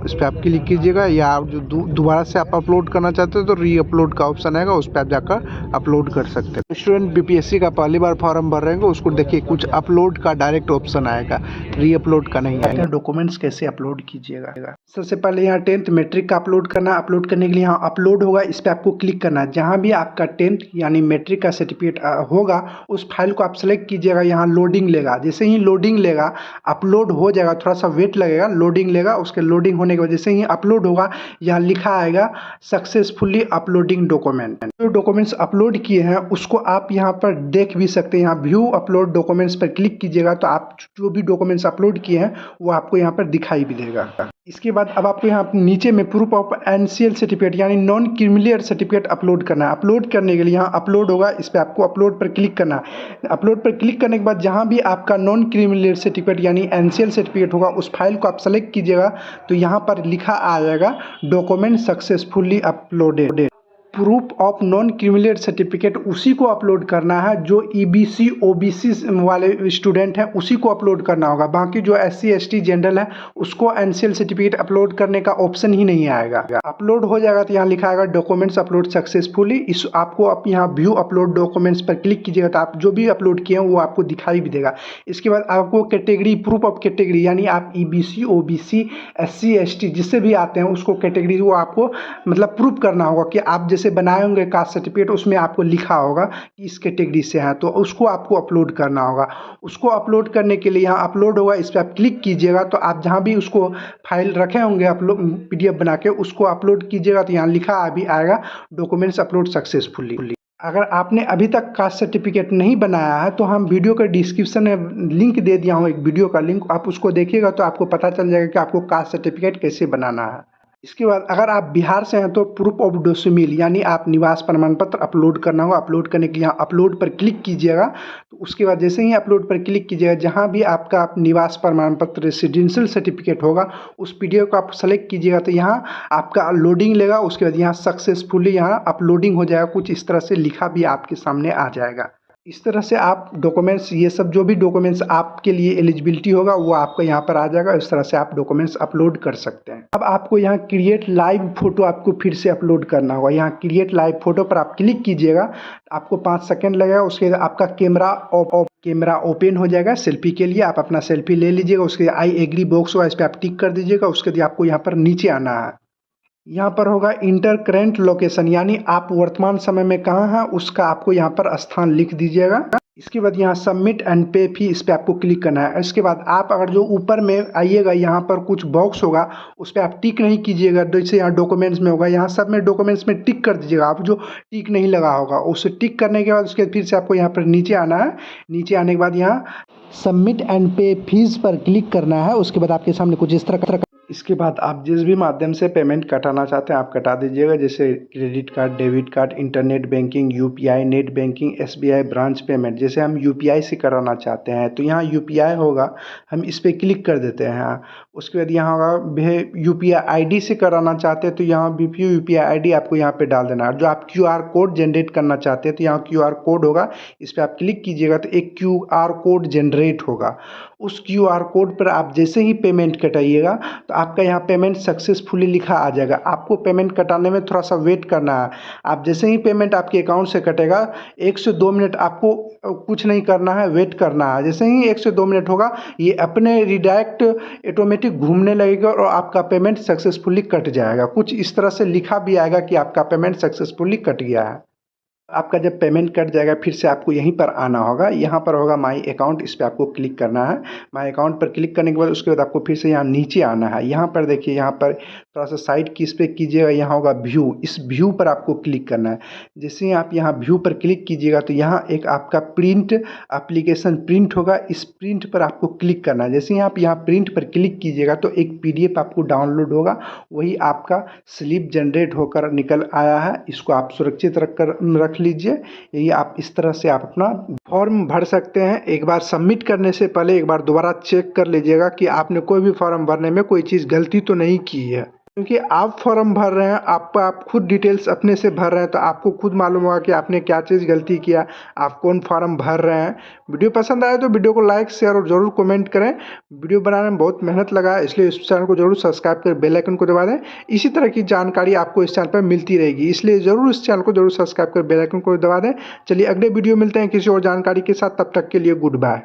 उस पर आप क्लिक कीजिएगा। या आप जो दोबारा से आप अपलोड करना चाहते हो तो री अपलोड का ऑप्शन आएगा, उस पर आप जाकर अपलोड कर सकते हैं। स्टूडेंट बीपीएससी का पहली बार फॉर्म भर रहे हैं उसको देखिए कुछ अपलोड का डायरेक्ट ऑप्शन आएगा, री अपलोड का नहीं आएगा। डॉक्यूमेंट्स कैसे अपलोड कीजिएगा, सबसे पहले यहाँ 10th मैट्रिक का अपलोड करना। अपलोड करने के लिए यहाँ अपलोड होगा, इस पर आपको क्लिक करना है। जहाँ भी आपका 10th यानी मैट्रिक का सर्टिफिकेट होगा उस फाइल को आप सेलेक्ट कीजिएगा। यहाँ लोडिंग लेगा, जैसे ही लोडिंग लेगा अपलोड हो जाएगा, थोड़ा सा वेट लगेगा, लोडिंग लेगा। उसके लोडिंग होने के बाद जैसे ही अपलोड होगा यहाँ लिखा आएगा सक्सेसफुली अपलोडिंग डॉक्यूमेंट। जो डॉक्यूमेंट्स अपलोड किए हैं उसको आप यहाँ पर देख भी सकते हैं। यहाँ व्यू अपलोड डॉक्यूमेंट्स पर क्लिक कीजिएगा तो आप जो भी डॉक्यूमेंट्स अपलोड किए हैं वो आपको यहाँ पर दिखाई भी देगा। इसके बाद अब आपको यहाँ नीचे में प्रूफ ऑफ एनसीएल सर्टिफिकेट यानी नॉन क्रिमिनल सर्टिफिकेट अपलोड करना है। अपलोड करने के लिए यहाँ अपलोड होगा, इस पर आपको अपलोड पर क्लिक करना है। अपलोड पर क्लिक करने के बाद जहाँ भी आपका नॉन क्रिमिनल सर्टिफिकेट यानी एनसीएल सर्टिफिकेट होगा उस फाइल को आप सेलेक्ट कीजिएगा तो यहाँ पर लिखा आ जाएगा document successfully uploaded. Proof of non criminal certificate उसी को अपलोड करना है जो ईबीसी ओबीसी वाले स्टूडेंट हैं, उसी को अपलोड करना होगा। बाकी जो एससी एसटी जनरल है उसको एनसीएल सर्टिफिकेट अपलोड करने का ऑप्शन ही नहीं आएगा। अपलोड हो जाएगा तो यहाँ लिखा आएगा डॉक्यूमेंट्स अपलोड सक्सेसफुली। इस आपको आप यहाँ व्यू अपलोड डॉक्यूमेंट्स पर क्लिक कीजिएगा तो आप जो भी अपलोड किए हैं वो आपको दिखाई भी देगा। इसके बाद आपको कैटेगरी, प्रूफ ऑफ कैटेगरी यानी आप ईबीसी ओबीसी एससी एसटी जिससे भी आते हैं उसको कैटेगरी वो आपको मतलब प्रूफ करना होगा कि आप जैसे बनाए होंगे कास्ट सर्टिफिकेट उसमें आपको लिखा होगा कि इस कैटेगरी से है, तो उसको आपको अपलोड करना होगा। उसको अपलोड करने के लिए यहाँ अपलोड होगा, इस पर आप क्लिक कीजिएगा तो आप जहाँ भी उसको फाइल रखे होंगे अपलोड पीडीएफ बना के उसको अपलोड कीजिएगा तो यहाँ लिखा अभी आएगा डॉक्यूमेंट्स अपलोड सक्सेसफुली। अगर आपने अभी तक कास्ट सर्टिफिकेट नहीं बनाया है तो हम वीडियो के डिस्क्रिप्शन में लिंक दे दिया हूँ, एक वीडियो का लिंक, आप उसको देखिएगा तो आपको पता चल जाएगा कि आपको कास्ट सर्टिफिकेट कैसे बनाना है। इसके बाद अगर आप बिहार से हैं तो प्रूफ ऑफ डोमिसाइल यानी आप निवास प्रमाण पत्र अपलोड करना होगा। अपलोड करने के लिए यहाँ अपलोड पर क्लिक कीजिएगा तो उसके बाद जैसे ही अपलोड पर क्लिक कीजिएगा जहाँ भी आपका निवास प्रमाण पत्र रेसिडेंशियल सर्टिफिकेट होगा उस पीडीएफ को आप सेलेक्ट कीजिएगा तो यहाँ आपका लोडिंग लेगा। उसके बाद यहाँ सक्सेसफुली यहाँ अपलोडिंग हो जाएगा, कुछ इस तरह से लिखा भी आपके सामने आ जाएगा। इस तरह से आप डॉक्यूमेंट्स, ये सब जो भी डॉक्यूमेंट्स आपके लिए एलिजिबिलिटी होगा वो आपका यहाँ पर आ जाएगा। इस तरह से आप डॉक्यूमेंट्स अपलोड कर सकते हैं। अब आपको यहाँ क्रिएट लाइव फोटो आपको फिर से अपलोड करना होगा। यहाँ क्रिएट लाइव फोटो पर आप क्लिक कीजिएगा, आपको 5 सेकंड लगेगा। उसके बाद आपका कैमरा ओपन हो जाएगा सेल्फी के लिए। आप अपना सेल्फी ले लीजिएगा, उसके आई एग्री बॉक्स होगा, इस पर आप टिक कर दीजिएगा। उसके बाद आपको यहाँ पर नीचे आना है, यहाँ पर होगा इंटर करेंट लोकेशन यानी आप वर्तमान समय में कहाँ हैं उसका आपको यहाँ पर स्थान लिख दीजिएगा। इसके बाद यहाँ सबमिट एंड पे फी, इस पर आपको क्लिक करना है। इसके बाद आप अगर जो ऊपर में आइएगा यहाँ पर कुछ बॉक्स होगा उस पर आप टिक नहीं कीजिएगा, जैसे यहाँ डॉक्यूमेंट्स में होगा, यहाँ सब में डॉक्यूमेंट्स में टिक कर दीजिएगा। आप जो टिक नहीं लगा होगा उसे टिक करने के बाद उसके फिर से आपको यहाँ पर नीचे आना है। नीचे आने के बाद यहाँ सबमिट एंड पे फीस पर क्लिक करना है। उसके बाद आपके सामने कुछ इस तरह का, इसके बाद आप जिस भी माध्यम से पेमेंट कटाना चाहते हैं आप कटा दीजिएगा, जैसे credit card, debit card, internet banking, UPI, net banking, SBI branch payment. जैसे हम यूपीआई से कराना चाहते हैं तो यहाँ यूपीआई होगा, हम इस पर क्लिक कर देते हैं। उसके बाद यहाँ होगा यूपीआई आईडी से कराना चाहते हैं तो यहाँ भी यूपीआई आईडी आपको यहाँ पे डाल देना है। जो आप क्यूआर कोड जनरेट करना चाहते हैं तो यहाँ क्यूआर कोड होगा, इस पर आप क्लिक कीजिएगा तो एक क्यूआर कोड जनरेट होगा। उस क्यूआर कोड पर आप जैसे ही पेमेंट कटाइएगा तो आपका यहाँ पेमेंट सक्सेसफुली लिखा आ जाएगा। आपको पेमेंट कटाने में थोड़ा सा वेट करना है। आप जैसे ही पेमेंट आपके अकाउंट से कटेगा 1 से 2 मिनट आपको कुछ नहीं करना है, वेट करना है। जैसे ही 1 से 2 मिनट होगा ये अपने रिडायरेक्ट ऑटोमेटिक घूमने लगेगा और आपका पेमेंट सक्सेसफुली कट जाएगा। कुछ इस तरह से लिखा भी आएगा कि आपका पेमेंट सक्सेसफुली कट गया है। आपका जब पेमेंट कट जाएगा फिर से आपको यहीं पर आना होगा, यहाँ पर होगा माई अकाउंट, इस पर आपको क्लिक करना है। माई अकाउंट पर क्लिक करने के बाद उसके बाद आपको फिर से यहाँ नीचे आना है। यहाँ पर देखिए, यहाँ पर थोड़ा सा साइड की इस पर कीजिएगा, यहाँ होगा व्यू, इस व्यू पर आपको क्लिक करना है। जैसे ही आप यहाँ व्यू पर क्लिक कीजिएगा तो यहाँ एक आपका प्रिंट एप्लीकेशन प्रिंट होगा, इस प्रिंट पर आपको क्लिक करना है। जैसे ही आप यहाँ प्रिंट पर क्लिक कीजिएगा तो एक PDF आपको डाउनलोड होगा, वही आपका स्लिप जनरेट होकर निकल आया है। इसको आप सुरक्षित रख लीजिए। यही आप इस तरह से आप अपना फॉर्म भर सकते हैं। एक बार सबमिट करने से पहले एक बार दोबारा चेक कर लीजिएगा कि आपने कोई भी फॉर्म भरने में कोई चीज़ गलती तो नहीं की है। क्योंकि आप फॉर्म भर रहे हैं, आप खुद डिटेल्स अपने से भर रहे हैं, तो आपको खुद मालूम होगा कि आपने क्या चीज़ गलती किया, आप कौन फॉर्म भर रहे हैं। वीडियो पसंद आए तो वीडियो को लाइक शेयर और ज़रूर कमेंट करें। वीडियो बनाने में बहुत मेहनत लगा है, इसलिए इस चैनल को जरूर सब्सक्राइब कर बेल आइकन को दबा दें। इसी तरह की जानकारी आपको इस चैनल पर मिलती रहेगी, इसलिए ज़रूर इस चैनल को जरूर सब्सक्राइब कर बेल आइकन को दबा दें। चलिए अगले वीडियो मिलते हैं किसी और जानकारी के साथ, तब तक के लिए गुड बाय।